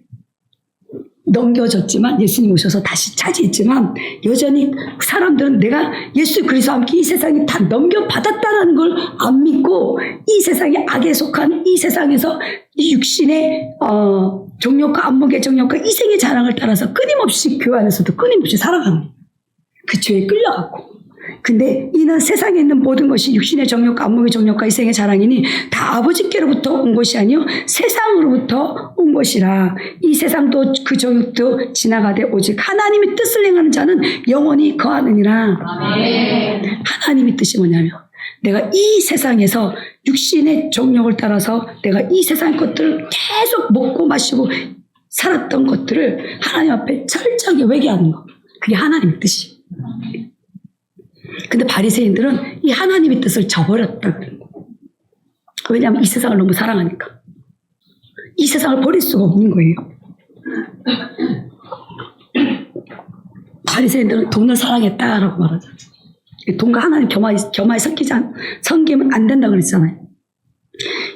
넘겨졌지만 예수님 오셔서 다시 차지했지만 여전히 사람들은 내가 예수 그리스도와 함께 이 세상에 다 넘겨받았다는 걸 안 믿고 이 세상에 악에 속한 이 세상에서 이 육신의 정욕과 안목의 정욕과 이생의 자랑을 따라서 끊임없이 교회 안에서도 끊임없이 살아가는 거예요. 그 죄에 끌려갔고. 근데 이는 세상에 있는 모든 것이 육신의 정욕과 안목의 정욕과 이생의 자랑이니 다 아버지께로부터 온 것이 아니요 세상으로부터 온 것이라. 이 세상도 그 정욕도 지나가되 오직 하나님의 뜻을 행하는 자는 영원히 거하느니라. 아멘. 하나님의 뜻이 뭐냐면 내가 이 세상에서 육신의 정욕을 따라서 내가 이 세상 것들을 계속 먹고 마시고 살았던 것들을 하나님 앞에 철저하게 회개하는 거, 그게 하나님의 뜻이. 근데 바리새인들은 이 하나님의 뜻을 저버렸다. 왜냐하면 이 세상을 너무 사랑하니까. 이 세상을 버릴 수가 없는 거예요. 바리새인들은 돈을 사랑했다라고 말하죠. 돈과 하나님 겸하여 섞이면 안 된다고 그랬잖아요.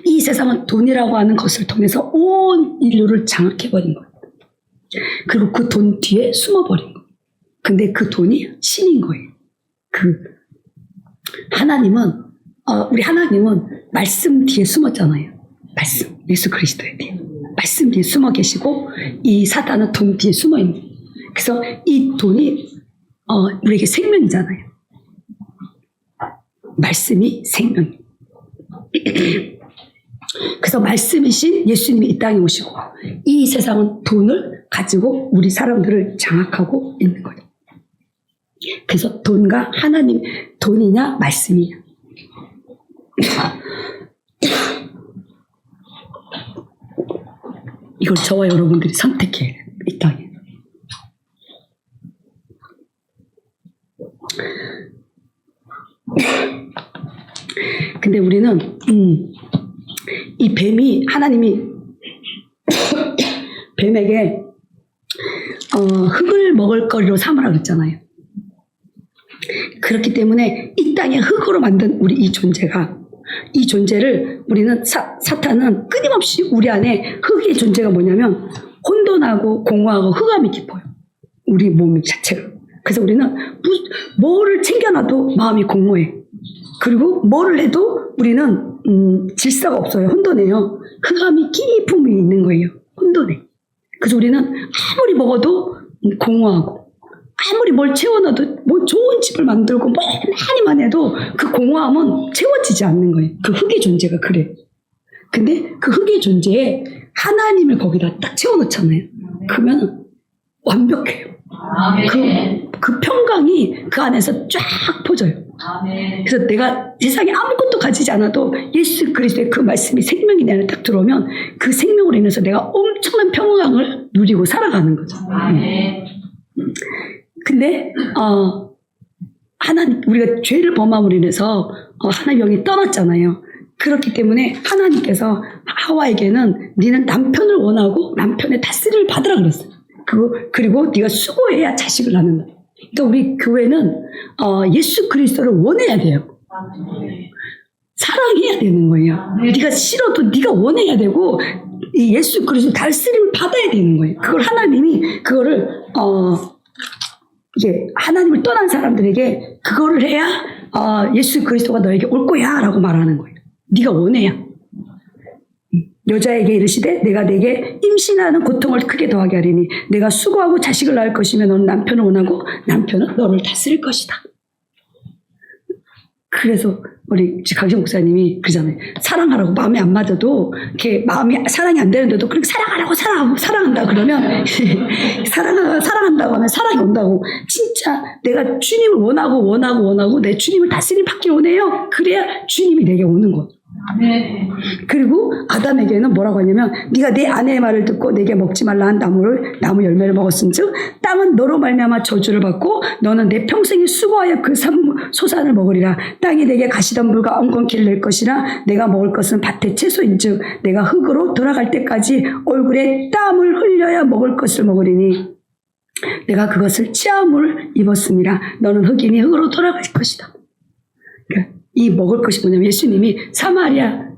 이 세상은 돈이라고 하는 것을 통해서 온 인류를 장악해버린 거예요. 그리고 그 돈 뒤에 숨어버린 거예요. 근데 그 돈이 신인 거예요. 우리 하나님은 말씀 뒤에 숨었잖아요. 말씀, 예수 그리스도에 뒤에. 말씀 뒤에 숨어 계시고, 이 사단은 돈 뒤에 숨어 있는 거예요. 그래서 이 돈이, 우리에게 생명이잖아요. 말씀이 생명. 그래서 말씀이신 예수님이 이 땅에 오시고, 이 세상은 돈을 가지고 우리 사람들을 장악하고 있는 거예요. 그래서 돈과 하나님, 돈이냐 말씀이냐. 이걸 저와 여러분들이 선택해야 돼요. 이 땅에. 근데 우리는 이 뱀이, 하나님이 뱀에게 흙을 먹을 거리로 삼으라 그랬잖아요. 그렇기 때문에 이 땅에 흙으로 만든 우리 이 존재를 우리는 사탄은 끊임없이 우리 안에 흙의 존재가 뭐냐면 혼돈하고 공허하고 흑암이 깊어요. 우리 몸 자체가. 그래서 우리는 뭐를 챙겨놔도 마음이 공허해. 그리고 뭐를 해도 우리는 질서가 없어요. 혼돈해요. 흑암이 깊은 위에 있는 거예요. 혼돈해. 그래서 우리는 아무리 먹어도 공허하고 아무리 뭘 채워놔도 뭐 좋은 집을 만들고 뭐 많이만 해도 그 공허함은 채워지지 않는 거예요. 그 흙의 존재가 그래. 근데 그 흙의 존재에 하나님을 거기다 딱 채워놓잖아요. 그러면 완벽해요. 그 평강이 그 안에서 쫙 퍼져요. 그래서 내가 세상에 아무것도 가지지 않아도 예수 그리스도의 그 말씀이 생명이 내 안에 딱 들어오면 그 생명으로 인해서 내가 엄청난 평강을 누리고 살아가는 거죠. 근데 하나님 우리가 죄를 범함으로 인해서 하나님 영이 떠났잖아요. 그렇기 때문에 하나님께서 하와에게는 너는 남편을 원하고 남편의 다스림을 받으라 그랬어요. 그리고 네가 수고해야 자식을 낳는다. 그러니까 우리 교회는 예수 그리스도를 원해야 돼요. 사랑해야 되는 거예요. 네가 싫어도 네가 원해야 되고 이 예수 그리스도 다스림을 받아야 되는 거예요. 그걸 하나님이 그거를 이게 하나님을 떠난 사람들에게 그거를 해야 예수 그리스도가 너에게 올 거야라고 말하는 거예요. 네가 원해야. 여자에게 이르시되 내가 내게 임신하는 고통을 크게 더하게 하리니 내가 수고하고 자식을 낳을 것이며 너는 남편을 원하고 남편은 너를 다스릴 것이다. 그래서 우리 강신 목사님이 그러잖아요. 사랑하라고 마음에 안 맞아도 이렇게 마음이 사랑이 안 되는데도 그렇게 사랑하라고 사랑한다 그러면 사랑한다고 하면 사랑이 온다고. 진짜 내가 주님을 원하고 내 주님을 다스림 받기 원해요. 그래야 주님이 내게 오는 거예요. 그리고 아담에게는 뭐라고 하냐면 네가 내 아내의 말을 듣고 내게 먹지 말라 한 나무 열매를 먹었은즉 땅은 너로 말미암아 저주를 받고 너는 내 평생이 수고하여 그 소산을 먹으리라. 땅이 내게 가시덤불과 엉겅퀴를 낼 것이라 내가 먹을 것은 밭의 채소인즉 내가 흙으로 돌아갈 때까지 얼굴에 땀을 흘려야 먹을 것을 먹으리니 내가 그것을 치아물을 입었습니다. 너는 흙이니 흙으로 돌아갈 것이다. 그러니까 이 먹을 것이 뭐냐면 예수님이 사마리아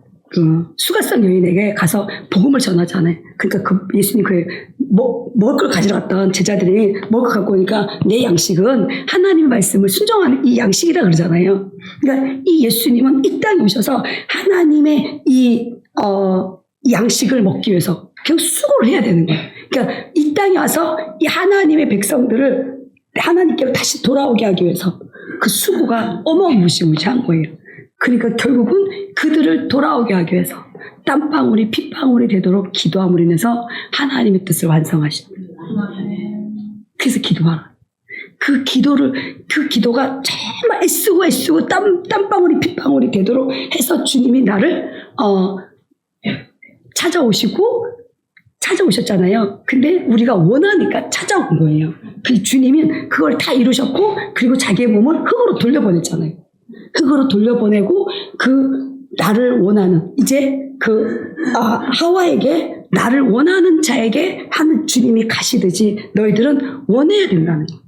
수가성 여인에게 가서 복음을 전하잖아요. 그러니까 예수님 먹을 걸 가지러 갔던 제자들이 먹을 걸 갖고 오니까 내 양식은 하나님의 말씀을 순종하는 이 양식이라 그러잖아요. 그러니까 이 예수님은 이 땅에 오셔서 하나님의 이 양식을 먹기 위해서 계속 수고를 해야 되는 거예요. 그러니까 이 땅에 와서 이 하나님의 백성들을 하나님께로 다시 돌아오게 하기 위해서 그 수고가 어마무시한 거예요. 그러니까 결국은 그들을 돌아오게 하기 위해서 땀방울이 핏방울이 되도록 기도함으로 인해서 하나님의 뜻을 완성하십니다. 그래서 기도하라. 그 기도가 정말 애쓰고 땀방울이 핏방울이 되도록 해서 주님이 나를 찾아오셨잖아요. 근데 우리가 원하니까 찾아온 거예요. 그 주님은 그걸 다 이루셨고 그리고 자기의 몸을 흙으로 돌려보냈잖아요. 흙으로 돌려보내고 나를 원하는 이제 하와에게 나를 원하는 자에게 하는 주님이 가시듯이 너희들은 원해야 된다는 거예요.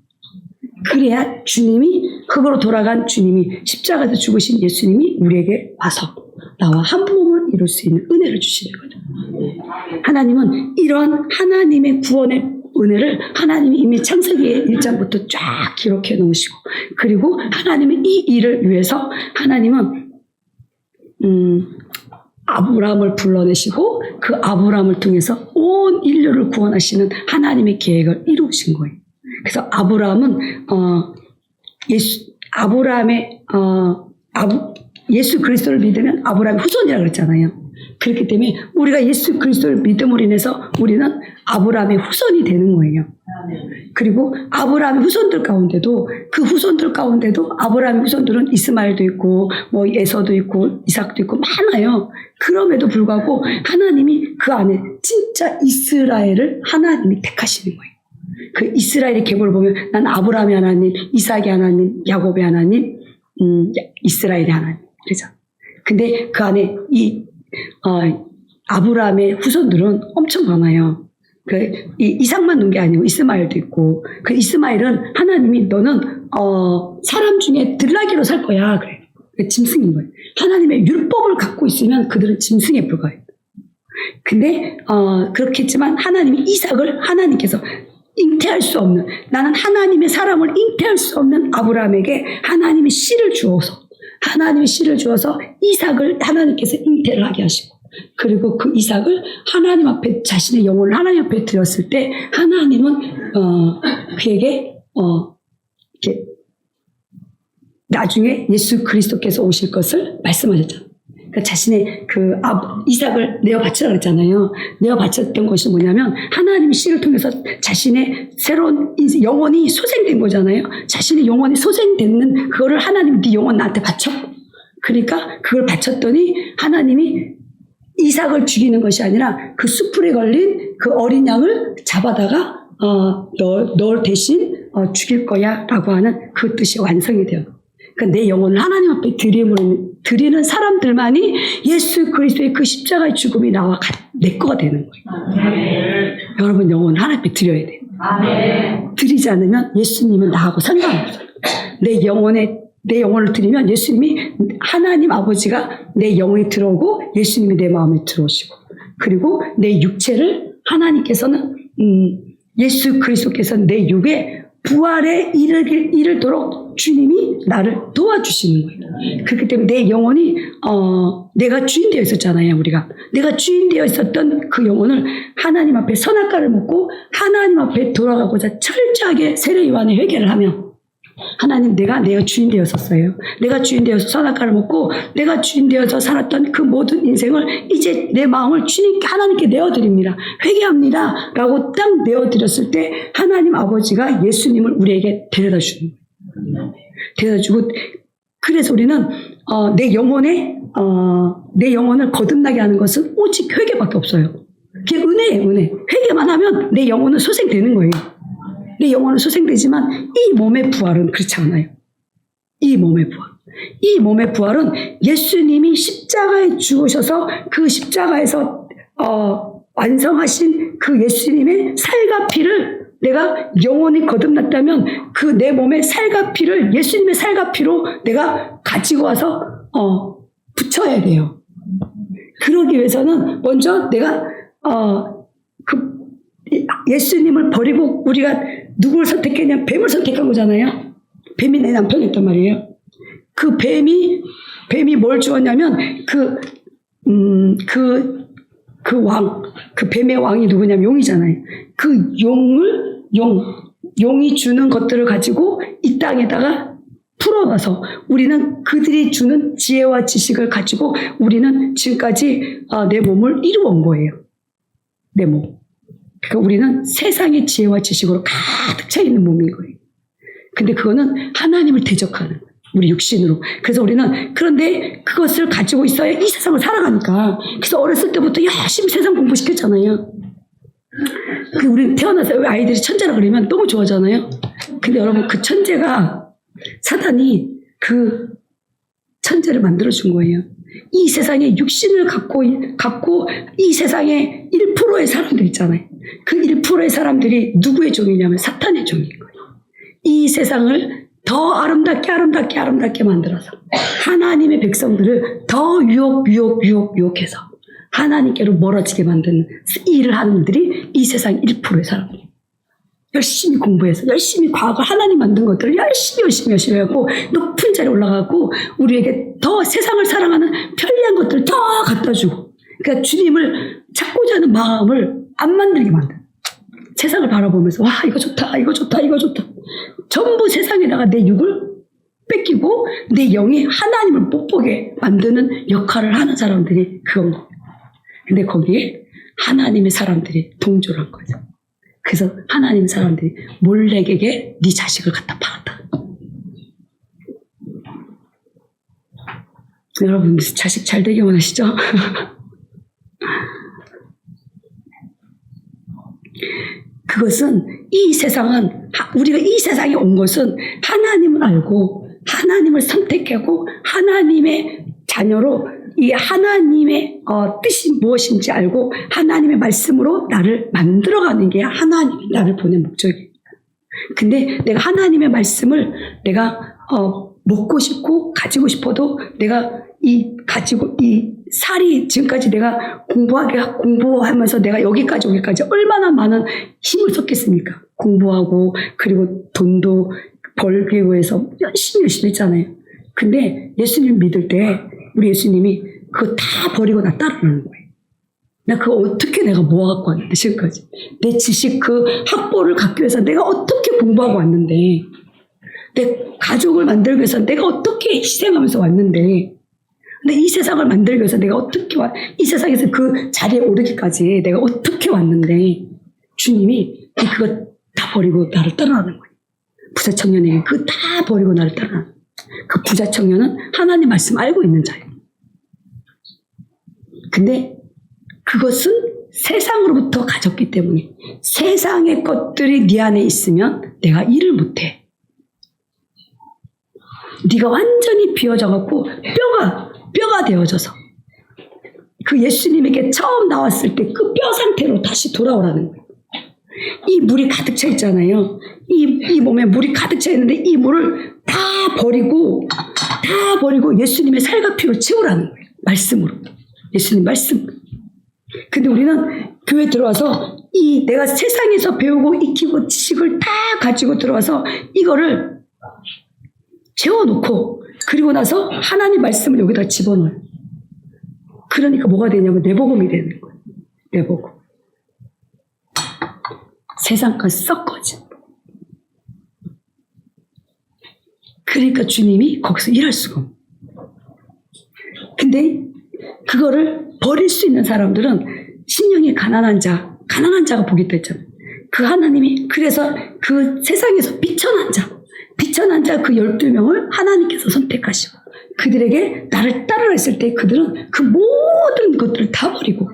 그래야 주님이 흙으로 돌아간 주님이 십자가에서 죽으신 예수님이 우리에게 와서 나와 한 몸을 이룰 수 있는 은혜를 주시는 거죠. 하나님은 이런 하나님의 구원의 은혜를 하나님이 이미 창세기 1장부터 쫙 기록해 놓으시고 그리고 하나님의 이 일을 위해서 하나님은 아브라함을 불러내시고 그 아브라함을 통해서 온 인류를 구원하시는 하나님의 계획을 이루신 거예요. 그래서 아브라함은 예수 그리스도를 믿으면 아브라함의 후손이라고 그랬잖아요. 그렇기 때문에 우리가 예수 그리스도를 믿음으로 인해서 우리는 아브라함의 후손이 되는 거예요. 그리고 아브라함의 후손들 가운데도 아브라함의 후손들은 이스마엘도 있고 뭐 에서도 있고 이삭도 있고 많아요. 그럼에도 불구하고 하나님이 그 안에 진짜 이스라엘을 하나님이 택하시는 거예요. 그 이스라엘의 계보를 보면 난 아브라함의 하나님, 이삭의 하나님, 야곱의 하나님, 이스라엘의 하나님 그렇죠. 근데 그 안에 아브라함의 후손들은 엄청 많아요. 이삭만 놓은 게 아니고 이스마엘도 있고 그 이스마엘은 하나님이 너는 사람 중에 들나귀로 살 거야. 그래. 짐승인 거예요. 하나님의 율법을 갖고 있으면 그들은 짐승에 불과해요. 근데 그렇겠지만 하나님이 이삭을 하나님께서 잉태할 수 없는, 나는 하나님의 사람을 잉태할 수 없는 아브라함에게 하나님이 씨를 주어서 이삭을 하나님께서 잉태를 하게 하시고, 그리고 그 이삭을 하나님 앞에, 자신의 영혼을 하나님 앞에 드렸을 때 하나님은 그에게 이렇게 나중에 예수 그리스도께서 오실 것을 말씀하셨잖아요. 그러니까 자신의 이삭을 내어 바치라고 그랬잖아요. 내어 바쳤던 것이 뭐냐면 하나님의 씨를 통해서 자신의 새로운 영혼이 소생된 거잖아요. 자신의 영혼이 소생되는 그거를 하나님, 네 영혼 나한테 바쳐. 그러니까 그걸 바쳤더니 하나님이 이삭을 죽이는 것이 아니라 그 숯불에 걸린 그 어린 양을 잡아다가 널 대신 죽일 거야 라고 하는 그 뜻이 완성이 돼요. 그러니까 내 영혼을 하나님 앞에 드리는 사람들만이 예수 그리스도의 그 십자가의 죽음이 나와 내 거가 되는 거예요. 여러분, 영혼을 하나님 앞에 드려야 돼요. 드리지 않으면 예수님은 나하고 상관없어요. 내 영혼을 드리면 예수님이, 하나님 아버지가 내 영혼에 들어오고 예수님이 내 마음에 들어오시고, 그리고 내 육체를 하나님께서는 예수 그리스도께서는 내 육에 부활에 이르도록 주님이 나를 도와주시는 거예요. 그렇기 때문에 내 영혼이 내가 주인 되어 있었잖아요. 내가 주인 되어 있었던 그 영혼을 하나님 앞에 선악과를 먹고 하나님 앞에 돌아가고자 철저하게 세례요한의 회개를 하면, 하나님, 내가 주인 되었었어요. 내가 주인 되어서 선악과를 먹고 내가 주인 되어서 살았던 그 모든 인생을 이제 내 마음을 주님께, 하나님께 내어드립니다. 회개합니다. 라고 딱 내어드렸을 때 하나님 아버지가 예수님을 우리에게 데려다 주는 거예요. 데려다 주고, 그래서 우리는 내 영혼을 거듭나게 하는 것은 오직 회개밖에 없어요. 그게 은혜예요, 은혜. 회개만 하면 내 영혼은 소생되는 거예요. 내 영혼은 소생되지만 이 몸의 부활은 그렇지 않아요. 이 몸의 부활은 예수님이 십자가에 죽으셔서 그 십자가에서 완성하신 그 예수님의 살과 피를, 내가 영혼이 거듭났다면 그 내 몸의 살과 피를 예수님의 살과 피로 내가 가지고 와서 붙여야 돼요. 그러기 위해서는 먼저 내가 예수님을 버리고 우리가 누구를 선택했냐면 뱀을 선택한 거잖아요. 뱀이 내 남편이었단 말이에요. 그 뱀이 뭘 주었냐면 그 뱀의 왕이 누구냐면 용이잖아요. 그 용이 주는 것들을 가지고 이 땅에다가 풀어놔서 우리는 그들이 주는 지혜와 지식을 가지고 우리는 지금까지 내 몸을 이루어온 거예요. 내 몸. 그러니까 우리는 세상의 지혜와 지식으로 가득 차 있는 몸인 거예요. 근데 그거는 하나님을 대적하는, 우리 육신으로. 그래서 우리는, 그런데 그것을 가지고 있어야 이 세상을 살아가니까. 그래서 어렸을 때부터 열심히 세상 공부시켰잖아요. 우리 태어나서 아이들이 천재라 그러면 너무 좋아하잖아요. 근데 여러분, 그 천재가, 사단이 그 천재를 만들어준 거예요. 이 세상에 육신을 갖고 이 세상에 1%의 사람들 있잖아요. 그 1%의 사람들이 누구의 종이냐면 사탄의 종인 거예요. 이 세상을 더 아름답게 만들어서 하나님의 백성들을 더 유혹해서 하나님께로 멀어지게 만드는 일을 하는 분들이 이 세상 1%의 사람들이에요. 열심히 공부해서 열심히 과거 하나님 만든 것들을 열심히 하고 높은 자리에 올라가고 우리에게 더 세상을 사랑하는 편리한 것들을 더 갖다 주고, 그러니까 주님을 찾고자 하는 마음을 안 만들게 만든, 세상을 바라보면서 와 이거 좋다 전부 세상에다가 내 육을 뺏기고 내 영이 하나님을 못 보게 만드는 역할을 하는 사람들이 그건 거예요. 근데 거기에 하나님의 사람들이 동조를 한 거죠. 그래서 하나님 사람들이 몰렉에게 네 자식을 갖다 팔았다. 여러분 자식 잘 되기 원하시죠? 그것은 이 세상은, 우리가 이 세상에 온 것은 하나님을 알고 하나님을 선택하고 하나님의 자녀로 이 하나님의 뜻이 무엇인지 알고 하나님의 말씀으로 나를 만들어가는 게 하나님이 나를 보낸 목적이에요. 근데 내가 하나님의 말씀을 내가 먹고 싶고 가지고 싶어도 내가 이 살이 지금까지 내가 공부하면서 내가 여기까지 얼마나 많은 힘을 썼겠습니까? 공부하고 그리고 돈도 벌기 위해서 열심히 했잖아요. 근데 예수님 믿을 때 우리 예수님이 그거 다 버리고 나 따르는 거예요. 나 그거 어떻게 내가 모아갖고 왔는데 지금까지 내 지식 그 학보를 갖기 위해서 내가 어떻게 공부하고 왔는데 내 가족을 만들기 위해서 내가 어떻게 희생하면서 왔는데 근데 이 세상을 만들기 위해서 내가 어떻게 이 세상에서 그 자리에 오르기까지 내가 어떻게 왔는데 주님이 그거 다 버리고 나를 따라가는 거예요. 부자 청년에게 그거 다 버리고 나를 따라가는 거예요. 그 부자 청년은 하나님 말씀 알고 있는 자예요. 근데 그것은 세상으로부터 가졌기 때문에 세상의 것들이 네 안에 있으면 내가 일을 못해. 네가 완전히 비워져갖고 뼈가 되어져서 그 예수님에게 처음 나왔을 때 그 뼈 상태로 다시 돌아오라는 거예요. 이 물이 가득 차 있잖아요. 이 몸에 물이 가득 차 있는데 이 물을 다 버리고 예수님의 살과 피로 채우라는 거예요. 말씀으로. 예수님 말씀. 근데 우리는 교회 들어와서 내가 세상에서 배우고 익히고 지식을 다 가지고 들어와서 이거를 채워놓고 그리고 나서 하나님 말씀을 여기다 집어넣어요. 그러니까 뭐가 되냐면 내복음이 되는 거예요. 내복음. 세상까지 썩거지. 그러니까 주님이 거기서 일할 수가 없어요. 근데 그거를 버릴 수 있는 사람들은 심령이 가난한 자가 복이 있잖아요. 그 하나님이 그래서 그 세상에서 비천한 자 그 12명을 하나님께서 선택하시고 그들에게 나를 따르라 했을 때 그들은 그 모든 것들을 다 버리고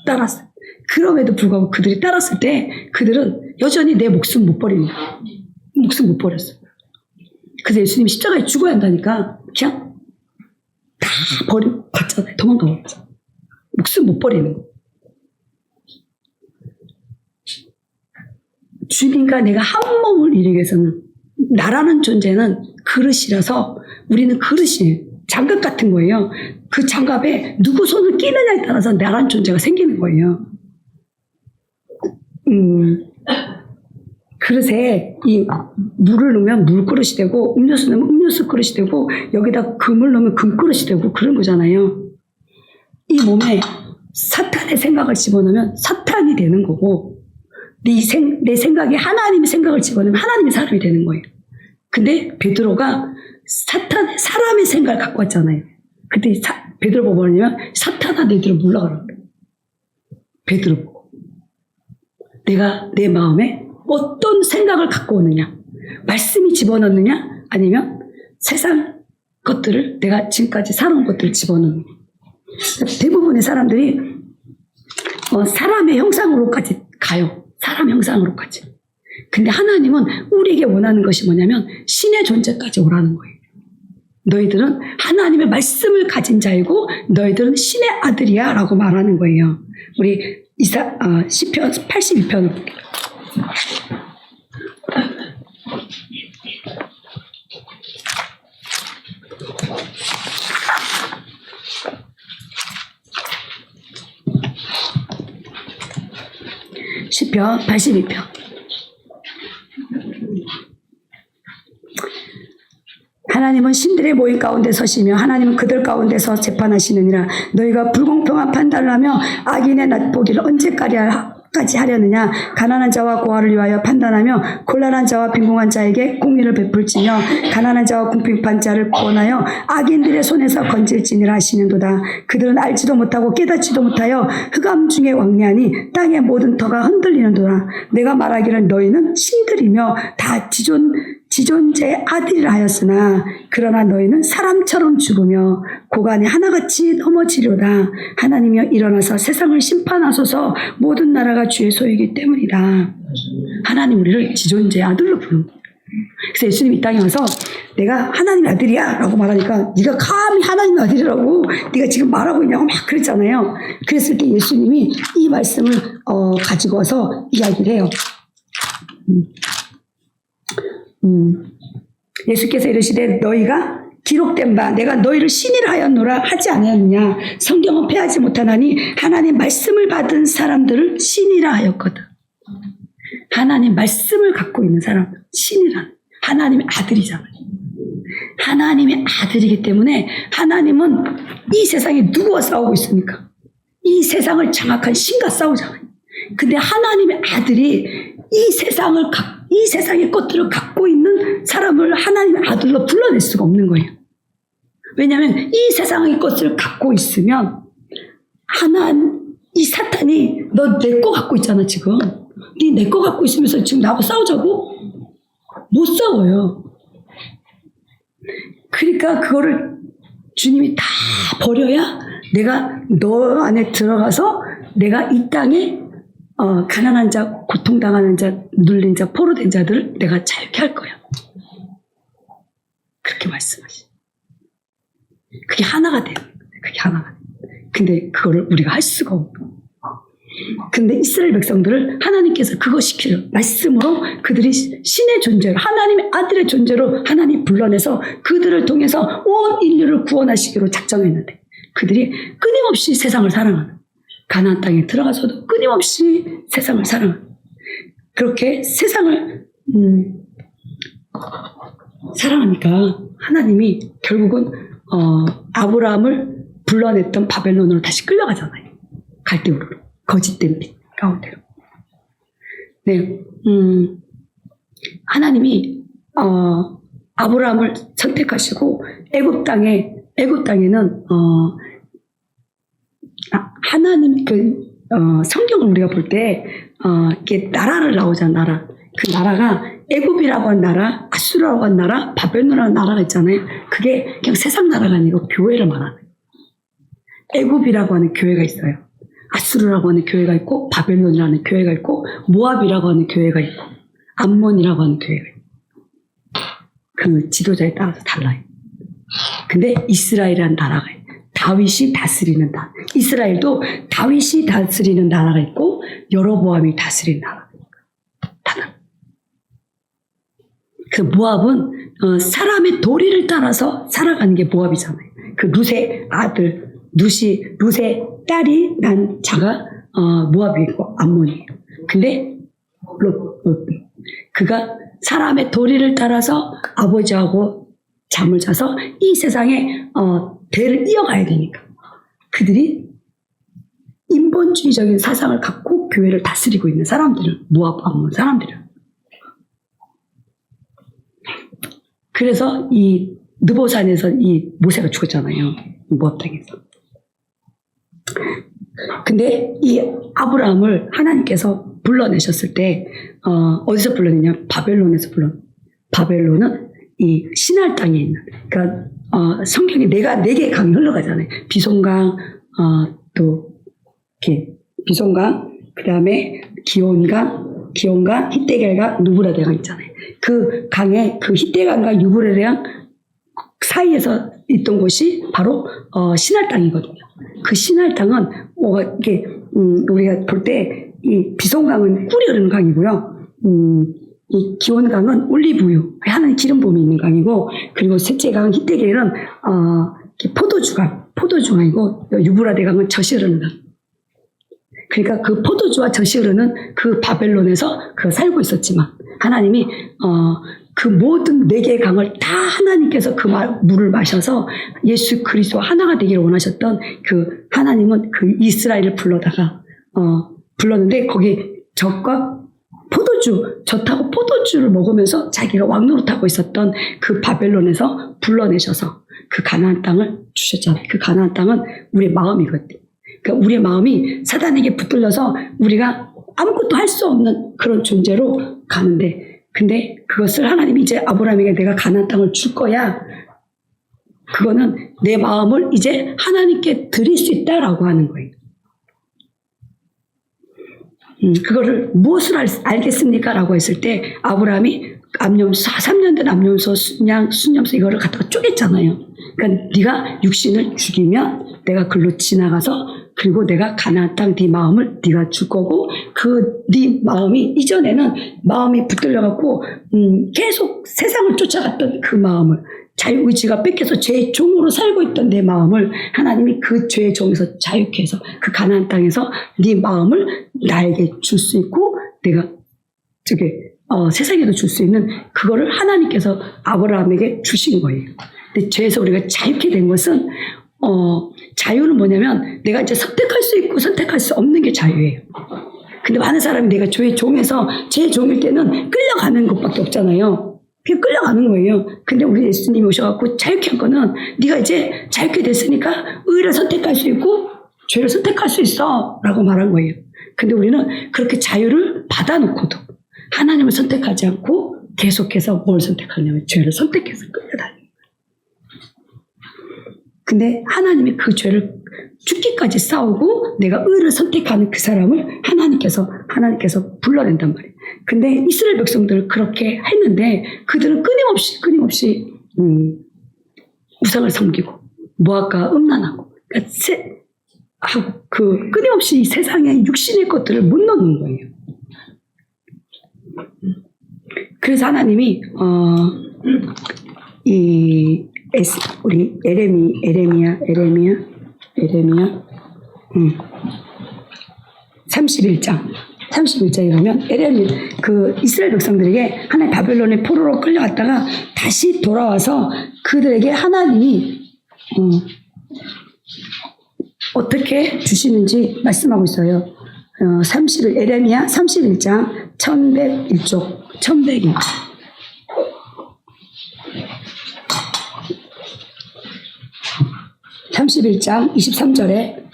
따랐어요. 그럼에도 불구하고 그들이 따랐을 때 그들은 여전히 내 목숨 못 버리는 거예요. 목숨 못 버렸어요. 그래서 예수님이 십자가에 죽어야 한다니까 그냥 다 버리고 갔잖아요. 도망가버렸죠. 목숨 못 버리는 거. 주님과 내가 한 몸을 이루기 위해서는 나라는 존재는 그릇이라서 우리는 그릇이에요. 장갑 같은 거예요. 그 장갑에 누구 손을 끼느냐에 따라서 나라는 존재가 생기는 거예요. 그릇에 이 물을 넣으면 물그릇이 되고 음료수 넣으면 음료수 그릇이 되고 여기다 금을 넣으면 금그릇이 되고 그런 거잖아요. 이 몸에 사탄의 생각을 집어넣으면 사탄이 되는 거고 내 생각에 하나님의 생각을 집어넣으면 하나님의 사람이 되는 거예요. 근데 베드로가 사람의 생각을 갖고 왔잖아요. 그때 베드로 보고 뭐냐면 사탄아 내 뒤로 물러가라고 그래요. 베드로 보고 내가 내 마음에 어떤 생각을 갖고 오느냐 말씀이 집어넣느냐 아니면 세상 것들을 내가 지금까지 살아온 것들을 집어넣느냐. 대부분의 사람들이 사람의 형상으로까지 가요. 사람 형상으로까지. 근데 하나님은 우리에게 원하는 것이 뭐냐면 신의 존재까지 오라는 거예요. 너희들은 하나님의 말씀을 가진 자이고 너희들은 신의 아들이야 라고 말하는 거예요. 우리 시편 82편을 볼게요. 시편 82편. 하나님은 신들의 모임 가운데 서시며 하나님은 그들 가운데서 재판하시느니라. 너희가 불공평한 판단을 하며 악인의 낫보기를 언제까지 하려느냐. 가난한 자와 고아를 위하여 판단하며 곤란한 자와 빈궁한 자에게 공의를 베풀지며 가난한 자와 궁핍한 자를 구원하여 악인들의 손에서 건질지니라 하시는도다. 그들은 알지도 못하고 깨닫지도 못하여 흑암 중에 왕래하니 땅의 모든 터가 흔들리는도다. 내가 말하기를 너희는 신들이며 다 지존자의 아들이라 하였으나 그러나 너희는 사람처럼 죽으며 고간에 하나같이 넘어지려다. 하나님이여 일어나서 세상을 심판하소서. 모든 나라가 주의 소유이기 때문이다. 하나님 우리를 지존자의 아들로 부르는 거예요. 그래서 예수님이 이 땅에 와서 내가 하나님의 아들이야 라고 말하니까 네가 감히 하나님의 아들이라고 네가 지금 말하고 있냐고 막 그랬잖아요. 그랬을 때 예수님이 이 말씀을 가지고 와서 이야기를 해요. 예수께서 이르시되 너희가 기록된 바 내가 너희를 신이라 하였노라 하지 아니하느냐. 성경은 패하지 못하나니 하나님 말씀을 받은 사람들을 신이라 하였거든. 하나님 말씀을 갖고 있는 사람 신이란 하나님의 아들이잖아요. 하나님의 아들이기 때문에 하나님은 이 세상에 누구와 싸우고 있습니까? 이 세상을 장악한 신과 싸우잖아요. 근데 하나님의 아들이 이 세상의 것들을 갖고 있는 사람을 하나님의 아들로 불러낼 수가 없는 거예요. 왜냐하면 이 세상의 것을 갖고 있으면 이 사탄이 너 내 거 갖고 있잖아 지금. 네 내 거 갖고 있으면서 지금 나하고 싸우자고? 못 싸워요. 그러니까 그거를 주님이 다 버려야 내가 너 안에 들어가서 내가 이 땅에 가난한 자, 고통당하는 자, 눌린 자, 포로된 자들을 내가 자유케 할 거야. 그렇게 말씀하시. 그게 하나가 돼요. 그게 하나가 돼요. 근데 그거를 우리가 할 수가 없고. 근데 이스라엘 백성들을 하나님께서 그거 시키려 말씀으로 그들이 신의 존재로 하나님의 아들의 존재로 하나님 불러내서 그들을 통해서 온 인류를 구원하시기로 작정했는데 그들이 끊임없이 세상을 사랑하는 가나안 땅에 들어가서도 끊임없이 세상을 사랑하는 그렇게 세상을 사랑하니까 하나님이 결국은 아브라함을 불러냈던 바벨론으로 다시 끌려가잖아요. 갈대우르로 거짓된 빛 가운데로. 네, 하나님이 아브라함을 선택하시고 애굽 땅에는 하나님 성경을 우리가 볼 때 이렇게 나라를 나오잖아. 나라. 그 나라가 애굽이라고 한 나라, 아수르라고 한 나라, 바벨론이라는 나라가 있잖아요. 그게 그냥 세상 나라가 아니고 교회를 말하는 거예요. 애굽이라고 하는 교회가 있어요. 아수르라고 하는 교회가 있고 바벨론이라는 교회가 있고 모압이라고 하는 교회가 있고 암몬이라고 하는 교회가 있고 그 지도자에 따라서 달라요. 근데 이스라엘이라는 나라가 있어요. 다윗이 다스리는 나라. 이스라엘도 다윗이 다스리는 나라가 있고 여로보암이 다스리는 나라가 있고 그 모압은 사람의 도리를 따라서 살아가는 게 모압이잖아요. 그 룻의 아들 룻의 딸이 난 자가 모압이고 암몬이에요. 근데 그가 사람의 도리를 따라서 아버지하고 잠을 자서 이 세상에 대를 이어가야 되니까 그들이 인본주의적인 사상을 갖고 교회를 다스리고 있는 사람들은 모압 암몬 사람들은. 그래서 이 느보산에서 이 모세가 죽었잖아요. 모압 땅에서. 근데 이 아브라함을 하나님께서 불러내셨을 때 어디서 불러내냐? 바벨론에서 바벨론은 이 시날 땅에 있는 그러니까 성경에 네 개의 강이 흘러가잖아요. 비송강 또 이렇게 비송강 그다음에 기온강 히데겔강 누브라데강 있잖아요. 그 강에 그 히데강과 유브라데강 사이에서 있던 곳이 바로 시날 땅이거든요. 그 시날 땅은 이게 우리가 볼 때 이 비송강은 꿀이 흐르는 강이고요. 이 기온강은 올리브유, 하나님 기름 부음이 있는 강이고, 그리고 셋째 강 히데겔은 포도주강이고, 유브라데강은 젖이 흐르는 강. 그러니까 그 포도주와 젖이 흐르는 그 바벨론에서 살고 있었지만 하나님이 그 모든 네 개의 강을 다 하나님께서 그 물을 마셔서 예수 그리스도와 하나가 되기를 원하셨던 그 하나님은 그 이스라엘을 불렀는데 거기 젖과 젖하고 포도주를 먹으면서 자기가 왕노릇하고 있었던 그 바벨론에서 불러내셔서 그 가나안 땅을 주셨잖아요. 그 가나안 땅은 우리의 마음이거든요. 그러니까 우리의 마음이 사단에게 붙들려서 우리가 아무것도 할 수 없는 그런 존재로 가는데, 근데 그것을 하나님이 이제 아브라함에게 내가 가나안 땅을 줄 거야. 그거는 내 마음을 이제 하나님께 드릴 수 있다라고 하는 거예요. 그거를 무엇을 알겠습니까? 라고 했을 때 아브라함이 암염소 3년 된 암염소 순염소 이거를 갖다가 쪼갰잖아요. 그러니까 네가 육신을 죽이면 내가 글로 지나가서 그리고 내가 가나안 땅 네 마음을 네가 줄 거고 그 네 마음이 이전에는 마음이 붙들려 갖고 계속 세상을 쫓아갔던 그 마음을 자유의지가 뺏겨서 죄의 종으로 살고 있던 내 마음을 하나님이 그 죄의 종에서 자유케 해서 그 가나안 땅에서 네 마음을 나에게 줄 수 있고 내가 세상에도 줄 수 있는 그거를 하나님께서 아브라함에게 주신 거예요. 근데 죄에서 우리가 자유케 된 것은 자유는 뭐냐면 내가 이제 선택할 수 있고 선택할 수 없는 게 자유예요. 근데 많은 사람이 내가 죄의 종에서 죄의 종일 때는 끌려가는 것밖에 없잖아요. 그냥 끌려가는 거예요. 근데 우리 예수님이 오셔갖고 자유케 한 거는 네가 이제 자유케 됐으니까 의를 선택할 수 있고 죄를 선택할 수 있어 라고 말한 거예요. 근데 우리는 그렇게 자유를 받아놓고도 하나님을 선택하지 않고 계속해서 뭘 선택하냐면 죄를 선택해서 끌려다니는 거예요. 근데 하나님이 그 죄를 죽기까지 싸우고 내가 의를 선택하는 그 사람을 하나님께서 불러낸단 말이에요. 근데 이스라엘 백성들을 그렇게 했는데 그들은 끊임없이 우상을 섬기고 모압과 음란하고 하고 끊임없이 이 세상의 육신의 것들을 못 넣는 거예요. 그래서 하나님이 우리 에레미야 31장에 보면 그 이스라엘 백성들에게 하나님 바벨론의 포로로 끌려갔다가 다시 돌아와서 그들에게 하나님이 어떻게 주시는지 말씀하고 있어요. 에레미야 31장 1101쪽 1101쪽 31장 23절에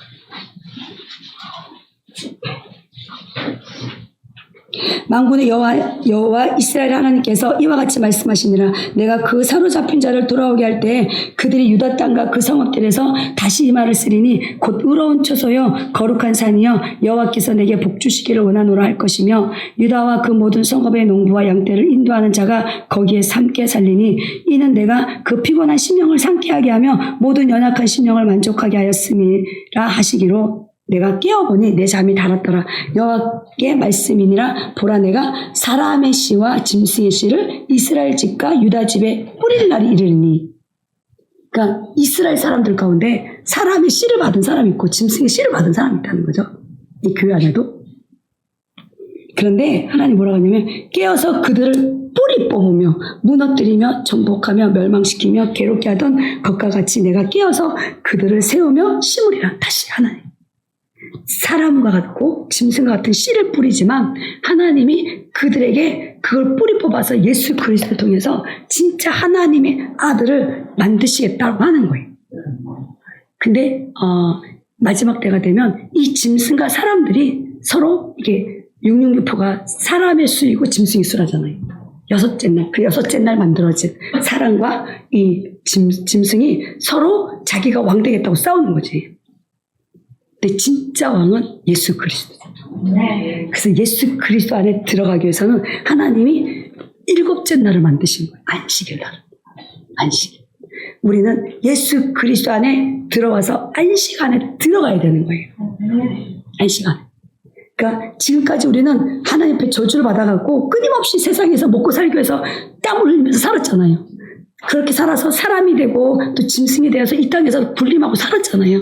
만군의 여호와 이스라엘 하나님께서 이와 같이 말씀하시니라. 내가 그 사로잡힌 자를 돌아오게 할 때 그들이 유다 땅과 그 성읍들에서 다시 이 말을 쓰리니 곧 의로운 처소여 거룩한 산이여 여호와께서 내게 복 주시기를 원하노라 할 것이며 유다와 그 모든 성읍의 농부와 양떼를 인도하는 자가 거기에 함께 살리니 이는 내가 그 피곤한 심령을 상쾌하게 하며 모든 연약한 심령을 만족하게 하였음이라 하시기로 내가 깨어보니 내 잠이 달았더라. 여호와의 말씀이니라. 보라, 내가 사람의 씨와 짐승의 씨를 이스라엘 집과 유다 집에 뿌릴 날이 이르리니. 그러니까 이스라엘 사람들 가운데 사람의 씨를 받은 사람이 있고 짐승의 씨를 받은 사람이 있다는 거죠. 이 교회 안에도. 그런데 하나님 뭐라고 하냐면 깨어서 그들을 뿌리 뽑으며 무너뜨리며 정복하며 멸망시키며 괴롭게 하던 것과 같이 내가 깨어서 그들을 세우며 심으리라. 다시 하나님. 사람과 같고 짐승과 같은 씨를 뿌리지만 하나님이 그들에게 그걸 뿌리 뽑아서 예수 그리스도를 통해서 진짜 하나님의 아들을 만드시겠다고 하는 거예요. 근데 마지막 때가 되면 이 짐승과 사람들이 서로 이게 666표가 사람의 수이고 짐승의 수라잖아요. 그 여섯째 날 만들어진 사람과 이 짐승이 서로 자기가 왕 되겠다고 싸우는 거지. 근데 진짜 왕은 예수 그리스도. 그래서 예수 그리스도 안에 들어가기 위해서는 하나님이 7째 날을 만드신 거예요. 안식일 날. 안식. 우리는 예수 그리스도 안에 들어와서 안식 안에 들어가야 되는 거예요. 안식 안에. 그러니까 지금까지 우리는 하나님 앞에 저주를 받아갖고 끊임없이 세상에서 먹고 살기 위해서 땀을 흘리면서 살았잖아요. 그렇게 살아서 사람이 되고 또 짐승이 되어서 이 땅에서 군림하고 살았잖아요.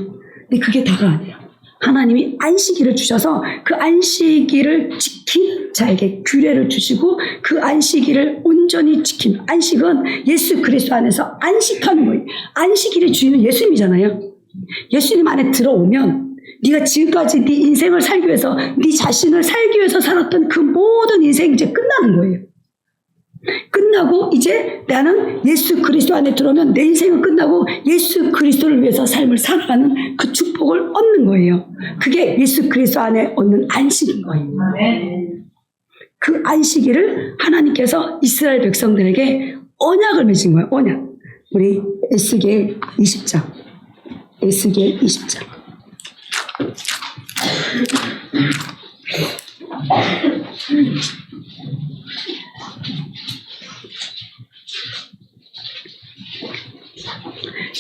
근데 그게 다가 아니에요. 하나님이 안식일을 주셔서 그 안식일을 지킨 자에게 규례를 주시고 그 안식일을 온전히 지킨 안식은 예수 그리스도 안에서 안식하는 거예요. 안식일의 주인은 예수님이잖아요. 예수님 안에 들어오면 네가 지금까지 네 인생을 살기 위해서 네 자신을 살기 위해서 살았던 그 모든 인생이 이제 끝나는 거예요. 끝나고 이제 나는 예수 그리스도 안에 들어오면 내 인생은 끝나고 예수 그리스도를 위해서 삶을 살아가는 그 축복을 얻는 거예요. 그게 예수 그리스도 안에 얻는 안식인 거예요. 그 안식일을 하나님께서 이스라엘 백성들에게 언약을 맺은 거예요. 언약. 우리 에스겔 20장. 에스겔 20장.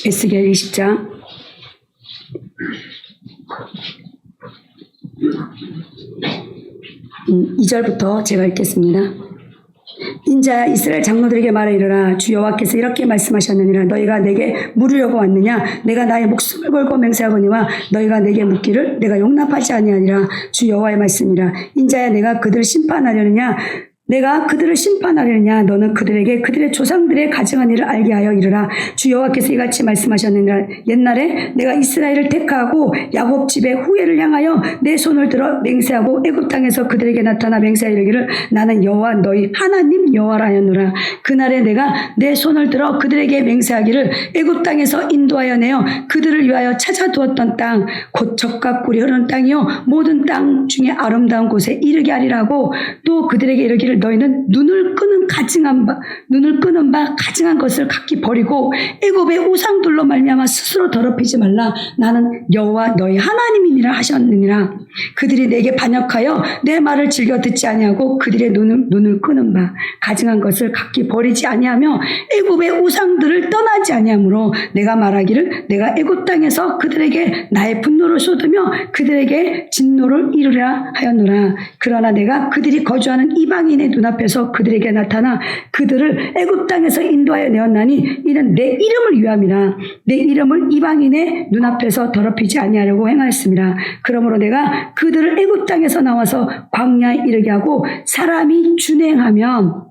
에스겔 20장 2절부터 제가 읽겠습니다. 인자야 이스라엘 장로들에게 말해 이르라 주 여호와께서 이렇게 말씀하셨느니라 너희가 내게 물으려고 왔느냐 내가 나의 목숨을 걸고 맹세하거니와 너희가 내게 묻기를 내가 용납하지 아니하니라 주 여호와의 말씀이라 인자야 내가 그들을 심판하려느냐 너는 그들에게 그들의 조상들의 가증한 일을 알게 하여 이르라 주 여호와께서 이같이 말씀하셨느니라 옛날에 내가 이스라엘을 택하고 야곱 집의 후예를 향하여 내 손을 들어 맹세하고 애굽 땅에서 그들에게 나타나 맹세하여 이르기를 나는 여호와 너희 하나님 여호와라 하였노라 그날에 내가 내 손을 들어 그들에게 맹세하기를 애굽 땅에서 인도하여 내어 그들을 위하여 찾아두었던 땅 곧 젖과 꿀이 흐르는 땅이요 모든 땅 중에 아름다운 곳에 이르게 하리라고 또 그들에게 이르기를 너희는 눈을 끄는 바 가증한 것을 각기 버리고 애굽의 우상들로 말미암아 스스로 더럽히지 말라 나는 여호와 너희 하나님이니라 하셨느니라 그들이 내게 반역하여 내 말을 즐겨 듣지 아니하고 그들의 눈을 끄는 바 가증한 것을 각기 버리지 아니하며 애굽의 우상들을 떠나지 아니하므로 내가 말하기를 내가 애굽 땅에서 그들에게 나의 분노를 쏟으며 그들에게 진노를 이루라 하였노라 그러나 내가 그들이 거주하는 이방인의 눈앞에서 그들에게 나타나 그들을 애굽 땅에서 인도하여 내었나니 이는 내 이름을 위함이라 내 이름을 이방인의 눈앞에서 더럽히지 아니하려고 행하였습니다. 그러므로 내가 그들을 애굽 땅에서 나와서 광야에 이르게 하고 사람이 준행하면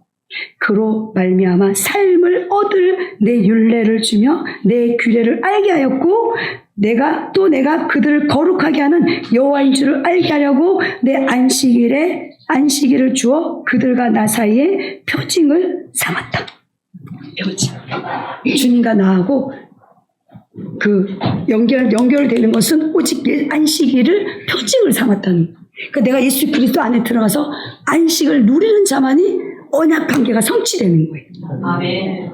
그로 말미암아 삶을 얻을 내 율례를 주며 내 규례를 알게 하였고 내가 그들을 거룩하게 하는 여호와인 줄을 알게 하려고 내 안식일을 주어 그들과 나 사이에 표징을 삼았다. 표징. 주님과 나하고 그 연결되는 것은 오직 내 안식일을 표징을 삼았다는. 그러니까 내가 예수 그리스도 안에 들어가서 안식을 누리는 자만이 언약 관계가 성취되는 거예요. 아멘.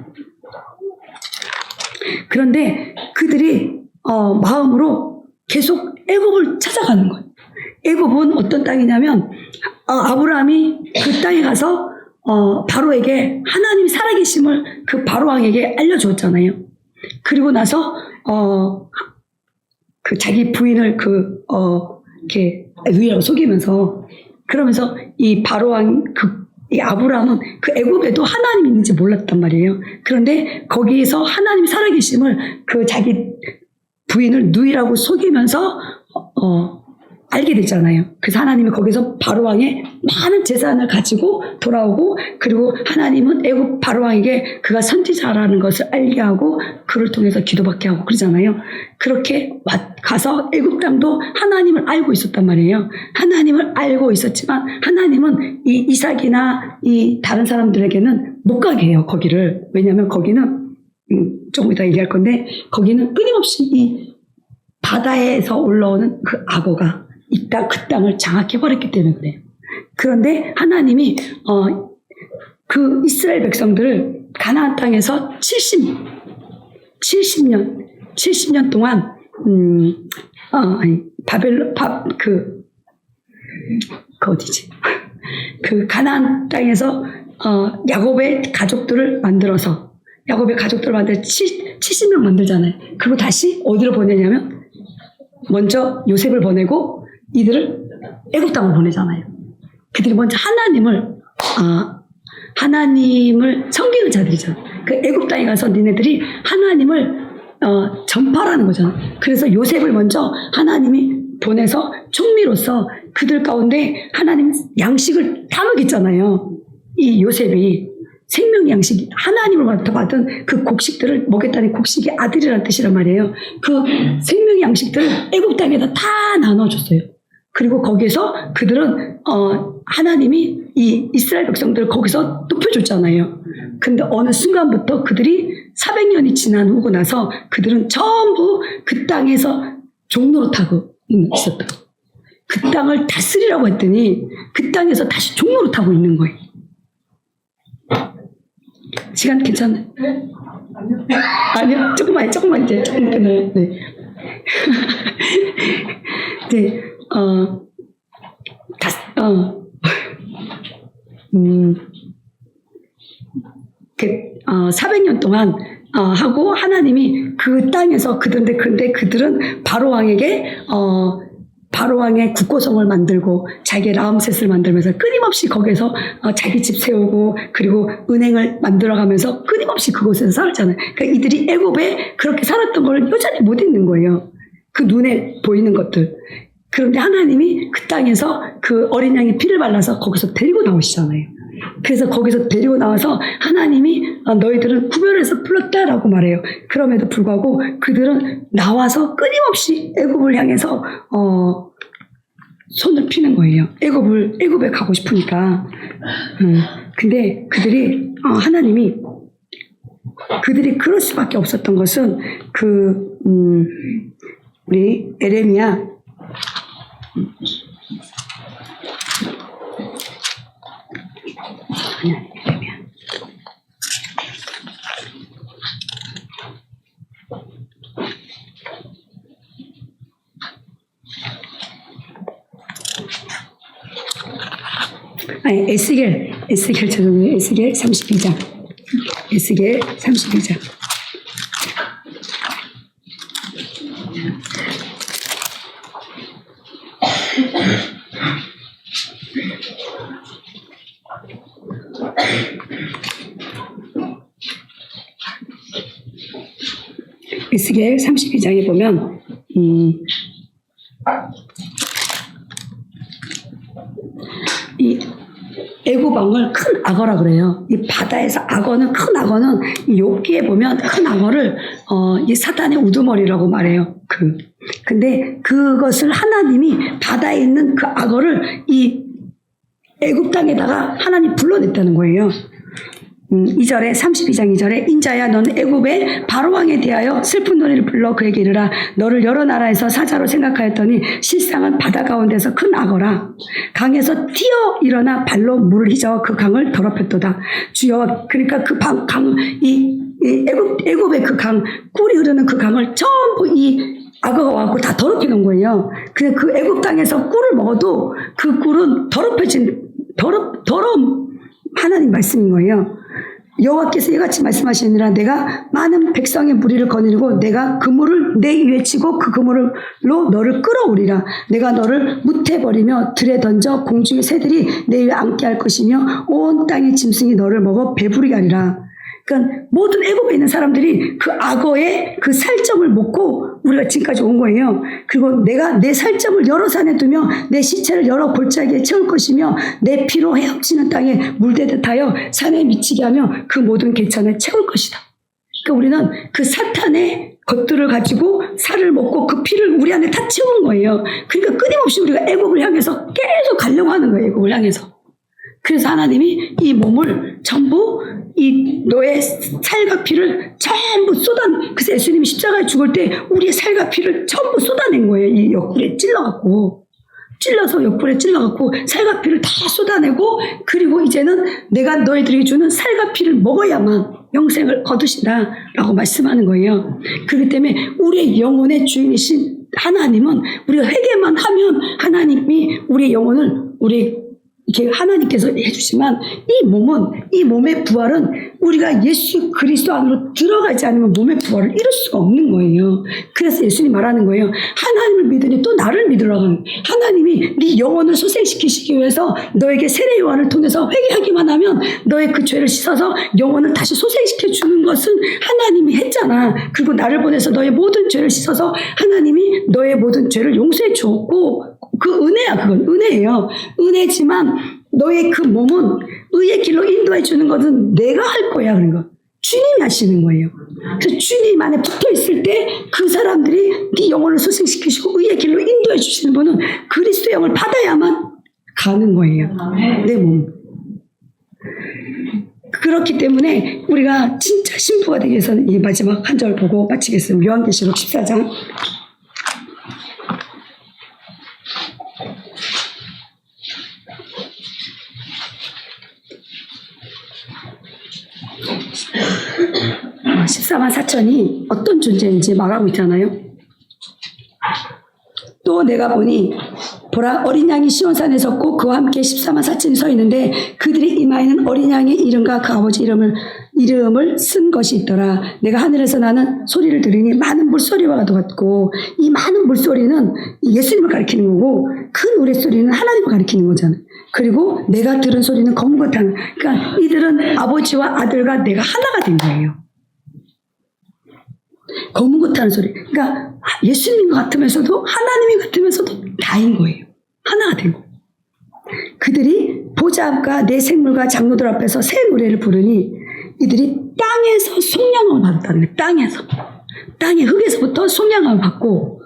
그런데 그들이 마음으로 계속 애굽을 찾아가는 거예요. 애굽은 어떤 땅이냐면 아브라함이 그 땅에 가서 바로에게 하나님 살아계심을 그 바로왕에게 알려주었잖아요. 그리고 나서 그 자기 부인을 이렇게 누이라고 속이면서 그러면서 이 바로왕 이 아브라함은 그 애굽에도 하나님이 있는지 몰랐단 말이에요. 그런데 거기에서 하나님 살아계심을 그 자기 부인을 누이라고 속이면서 알게 되잖아요. 그래서 하나님이 거기서 바로왕의 많은 재산을 가지고 돌아오고 그리고 하나님은 애굽 바로왕에게 그가 선지자라는 것을 알게 하고 그를 통해서 기도받게 하고 그러잖아요. 그렇게 가서 애굽 땅도 하나님을 알고 있었단 말이에요. 하나님을 알고 있었지만 하나님은 이 이삭이나 이 다른 사람들에게는 못 가게 해요. 거기를. 왜냐하면 거기는 조금 이따 얘기할 건데 거기는 끊임없이 이 바다에서 올라오는 그 악어가 그 땅을 장악해버렸기 때문에 그래요. 그런데 하나님이 그 이스라엘 백성들을 가나안 땅에서 70년 동안 어디지? 그 가나안 땅에서 야곱의 가족들을 만들어서 야곱의 가족들을 만들 70명 만들잖아요. 그리고 다시 어디로 보내냐면 먼저 요셉을 보내고 이들을 애굽 땅으로 보내잖아요. 그들이 먼저 하나님을 섬기는 자들이잖아요. 그 애굽 땅에 가서 니네들이 하나님을 전파라는 거잖아요. 그래서 요셉을 먼저 하나님이 보내서 총리로서 그들 가운데 하나님 양식을 다 먹였잖아요. 이 요셉이 생명 양식, 하나님으로부터 받은 그 곡식들을 먹였다는 곡식이 아들이라는 뜻이란 말이에요. 그 생명 양식들을 애굽 땅에다 다 나눠줬어요. 그리고 거기서 그들은 하나님이 이 이스라엘 백성들을 거기서 높여줬잖아요. 근데 어느 순간부터 그들이 400년이 지난 후고 나서 그들은 전부 그 땅에서 종노릇하고 있었다. 그 땅을 다스리라고 했더니 그 땅에서 다시 종노릇하고 있는 거예요. 시간 괜찮아요? 아니요, 조금만 이제 조금 끊어요. 네. 네, 400년 동안 하고 하나님이 그 땅에서 근데 그들은 바로 왕에게 바로왕의 국고성을 만들고 자기의 라암셋을 만들면서 끊임없이 거기서 자기 집 세우고 그리고 은행을 만들어가면서 끊임없이 그곳에서 살았잖아요. 그러니까 이들이 애굽에 그렇게 살았던 걸 여전히 못 잊는 거예요. 그 눈에 보이는 것들. 그런데 하나님이 그 땅에서 그 어린 양의 피를 발라서 거기서 데리고 나오시잖아요. 그래서 거기서 데리고 나와서 하나님이 너희들은 구별해서 불렀다라고 말해요. 그럼에도 불구하고 그들은 나와서 끊임없이 애굽을 향해서 손을 피는 거예요. 애굽에 가고 싶으니까. 근데 그들이 하나님이 그들이 그럴 수밖에 없었던 것은 우리 에레미야 에스겔 죄송해요. 에스겔 32장. 에스겔 32장. 에스겔 32장에 보면 이 애굽 왕을 큰 악어라 그래요. 이 바다에서 악어는 큰 악어는 욥기에 보면 큰 악어를 이 사탄의 우두머리라고 말해요. 근데 그것을 하나님이 바다에 있는 그 악어를 이 애굽 땅에다가 하나님 불러냈다는 거예요. 2절에 32장 2절에 인자야 너는 애굽의 바로왕에 대하여 슬픈 노래를 불러 그에게 이르라 너를 여러 나라에서 사자로 생각하였더니 실상은 바다 가운데서 큰 악어라 강에서 튀어 일어나 발로 물을 휘저어 그 강을 더럽혔도다 주여 그러니까 그 이 애굽의 그 강 꿀이 흐르는 그 강을 전부 이 악어가 와갖고 다 더럽혀 놓은 거예요. 근데 그 애굽 땅에서 꿀을 먹어도 그 꿀은 더러움 하나님 말씀인 거예요. 여호와께서 이같이 말씀하시니라 내가 많은 백성의 무리를 거느리고 내가 그물을 내 위에 치고 그 그물로 너를 끌어오리라 내가 너를 무태버리며 들에 던져 공중의 새들이 내 위에 앉게 할 것이며 온 땅의 짐승이 너를 먹어 배부르게 하리라. 그러니까 모든 애굽에 있는 사람들이 그 악어의 그 살점을 먹고 우리가 지금까지 온 거예요. 그리고 내가 내 살점을 여러 산에 두며 내 시체를 여러 골짜기에 채울 것이며 내 피로 헤엄치는 땅에 물대듯 하여 산에 미치게 하며 그 모든 개천을 채울 것이다. 그러니까 우리는 그 사탄의 것들을 가지고 살을 먹고 그 피를 우리 안에 다 채우는 거예요. 그러니까 끊임없이 우리가 애굽을 향해서 계속 가려고 하는 거예요. 애굽을 향해서. 그래서 하나님이 이 몸을 전부 이 너의 살과 피를 전부 그래서 예수님이 십자가에 죽을 때 우리의 살과 피를 전부 쏟아낸 거예요. 이 옆구리에 옆구리에 찔러갖고 살과 피를 다 쏟아내고 그리고 이제는 내가 너희들에게 주는 살과 피를 먹어야만 영생을 거두신다라고 말씀하는 거예요. 그렇기 때문에 우리의 영혼의 주인이신 하나님은 우리가 회개만 하면 하나님이 우리의 영혼을 이렇게 하나님께서 해주시지만 이 몸의 부활은 우리가 예수 그리스도 안으로 들어가지 않으면 몸의 부활을 이룰 수가 없는 거예요. 그래서 예수님이 말하는 거예요. 하나님을 믿으니 또 나를 믿으라고 하는 하나님이 네 영혼을 소생시키시기 위해서 너에게 세례 요한을 통해서 회개하기만 하면 너의 그 죄를 씻어서 영혼을 다시 소생시켜 주는 것은 하나님이 했잖아. 그리고 나를 보내서 너의 모든 죄를 씻어서 하나님이 너의 모든 죄를 용서해 주었고 그 은혜야. 그건 은혜예요. 은혜지만 너의 그 몸은 의의 길로 인도해 주는 것은 내가 할 거야. 그런 거 주님이 하시는 거예요. 그래서 주님 안에 붙어 있을 때 그 사람들이 네 영혼을 소생시키시고 의의 길로 인도해 주시는 분은 그리스도의 영을 받아야만 가는 거예요. 내 몸. 그렇기 때문에 우리가 진짜 신부가 되기 위해서는 이 마지막 한 절 보고 마치겠습니다. 요한계시록 14장 14만 4천이 어떤 존재인지 말하고 있잖아요. 또 내가 보니 보라 어린 양이 시온산에 섰고 그와 함께 14만 4천이 서 있는데 그들이 이마에는 어린 양의 이름과 그 아버지 이름을 이름을 쓴 것이 있더라. 내가 하늘에서 나는 소리를 들으니 많은 물소리와 같고, 이 많은 물소리는 예수님을 가리키는 거고, 큰 노랫소리는 하나님을 가리키는 거잖아요. 그리고 내가 들은 소리는 검은 것 하나. 그러니까 이들은 아버지와 아들과 내가 하나가 된 거예요. 검은 것 하는 소리. 그러니까 예수님 같으면서도 하나님이 같으면서도 다인 거예요. 하나가 된 거예요. 그들이 보좌 앞과 내 생물과 장로들 앞에서 새 노래를 부르니 이들이 땅에서 속량을 받았다는 거예요. 땅에서. 땅의 흙에서부터 속량을 받고,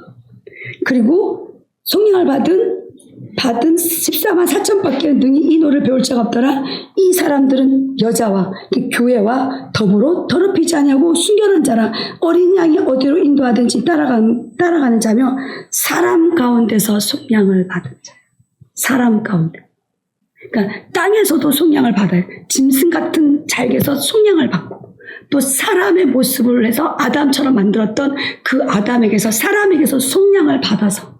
그리고 속량을 받은 14만 4천밖에 능히 이 노래를 배울 자가 없더라. 이 사람들은 여자와 교회와 더불어 더럽히지 아니하고 순결한 자라. 어린 양이 어디로 인도하든지 따라가는 자며 사람 가운데서 속량을 받은 자. 사람 가운데. 그러니까 땅에서도 속량을 받아요. 짐승 같은 잘게서 속량을 받고, 또 사람의 모습을 해서 아담처럼 만들었던 그 아담에게서, 사람에게서 속량을 받아서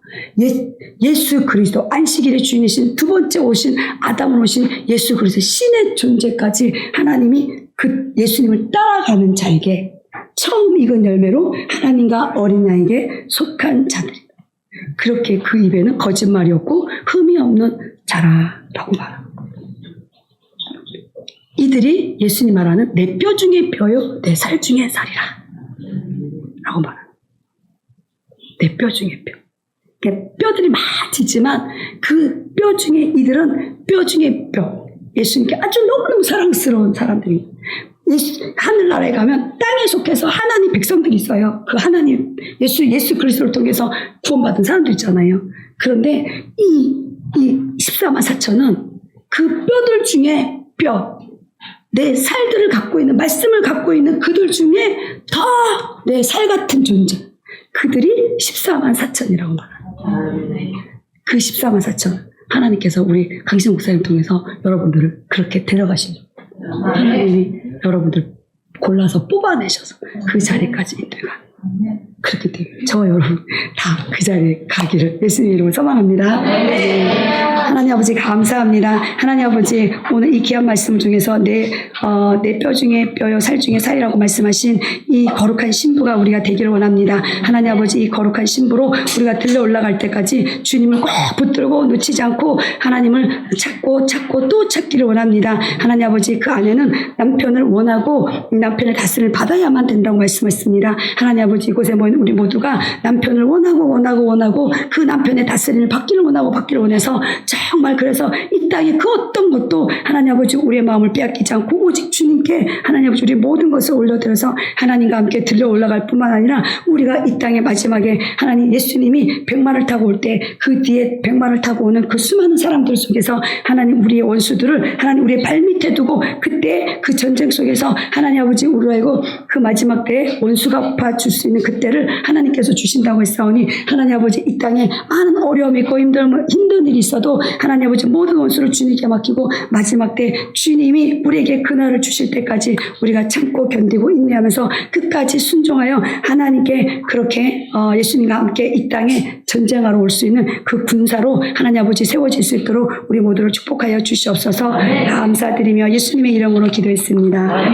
예수 그리스도, 안식일의 주인이신 두 번째 오신 아담으로 오신 예수 그리스도 신의 존재까지 하나님이 그 예수님을 따라가는 자에게 처음 익은 열매로 하나님과 어린 양에게 속한 자들이다. 그렇게 그 입에는 거짓말이 없고 흠이 없는 자라라고 말합니다. 이들이 예수님 말하는 내 뼈 중에 뼈요 내 살 중에 살이라 라고 말합니다. 내 뼈 중에 뼈. 그러니까 뼈들이 많지만 그 뼈 중에, 이들은 뼈 중에 뼈. 예수님께 아주 너무너무 사랑스러운 사람들이. 하늘나라에 가면 땅에 속해서 하나님 백성들이 있어요. 그 하나님, 예수 그리스도를 통해서 구원받은 사람들 있잖아요. 그런데 이 14만 4천은 그 뼈들 중에 뼈, 내 살들을 갖고 있는, 말씀을 갖고 있는 그들 중에 더 내 살 같은 존재. 그들이 14만 4천이라고 말합니다. 그 14만 4천. 하나님께서 우리 강신 목사님 통해서 여러분들을 그렇게 데려가시죠. 하나님이 여러분들 골라서 뽑아내셔서 그 자리까지 인도가. 그렇기 때문에 저와 여러분 다 그 자리에 가기를 예수님 이름으로 소망합니다. 하나님 아버지 감사합니다. 하나님 아버지 오늘 이 귀한 말씀 중에서 내 뼈 중에 뼈요 살 중에 살이라고 말씀하신 이 거룩한 신부가 우리가 되기를 원합니다. 하나님 아버지 이 거룩한 신부로 우리가 들러 올라갈 때까지 주님을 꼭 붙들고 놓치지 않고 하나님을 찾고 또 찾기를 원합니다. 하나님 아버지 그 안에는 남편을 원하고 남편의 다스림을 받아야만 된다고 말씀하셨습니다. 하나님 아버지 이곳에 모인 우리 모두가 남편을 원하고 그 남편의 다스림을 받기를 원해서 정말 그래서 이 땅에 그 어떤 것도 하나님 아버지 우리의 마음을 빼앗기지 않고 오직 주님께 하나님 아버지 우리 모든 것을 올려드려서 하나님과 함께 들려 올라갈 뿐만 아니라 우리가 이 땅의 마지막에 하나님 예수님이 백마를 타고 올 때 그 뒤에 백마를 타고 오는 그 수많은 사람들 속에서 하나님 우리의 원수들을 하나님 우리의 발밑에 두고 그때 그 전쟁 속에서 하나님 아버지 우리가 그 마지막 때에 원수가 봐줄 수 있는 그때를 하나님께서 주신다고 했사오니 하나님 아버지 이 땅에 많은 어려움이 있고 힘든 일이 있어도 하나님 아버지 모든 원수를 주님께 맡기고 마지막 때 주님이 우리에게 그날을 주실 때까지 우리가 참고 견디고 인내하면서 끝까지 순종하여 하나님께 그렇게 예수님과 함께 이 땅에 전쟁하러 올 수 있는 그 군사로 하나님 아버지 세워질 수 있도록 우리 모두를 축복하여 주시옵소서. 감사드리며 예수님의 이름으로 기도했습니다.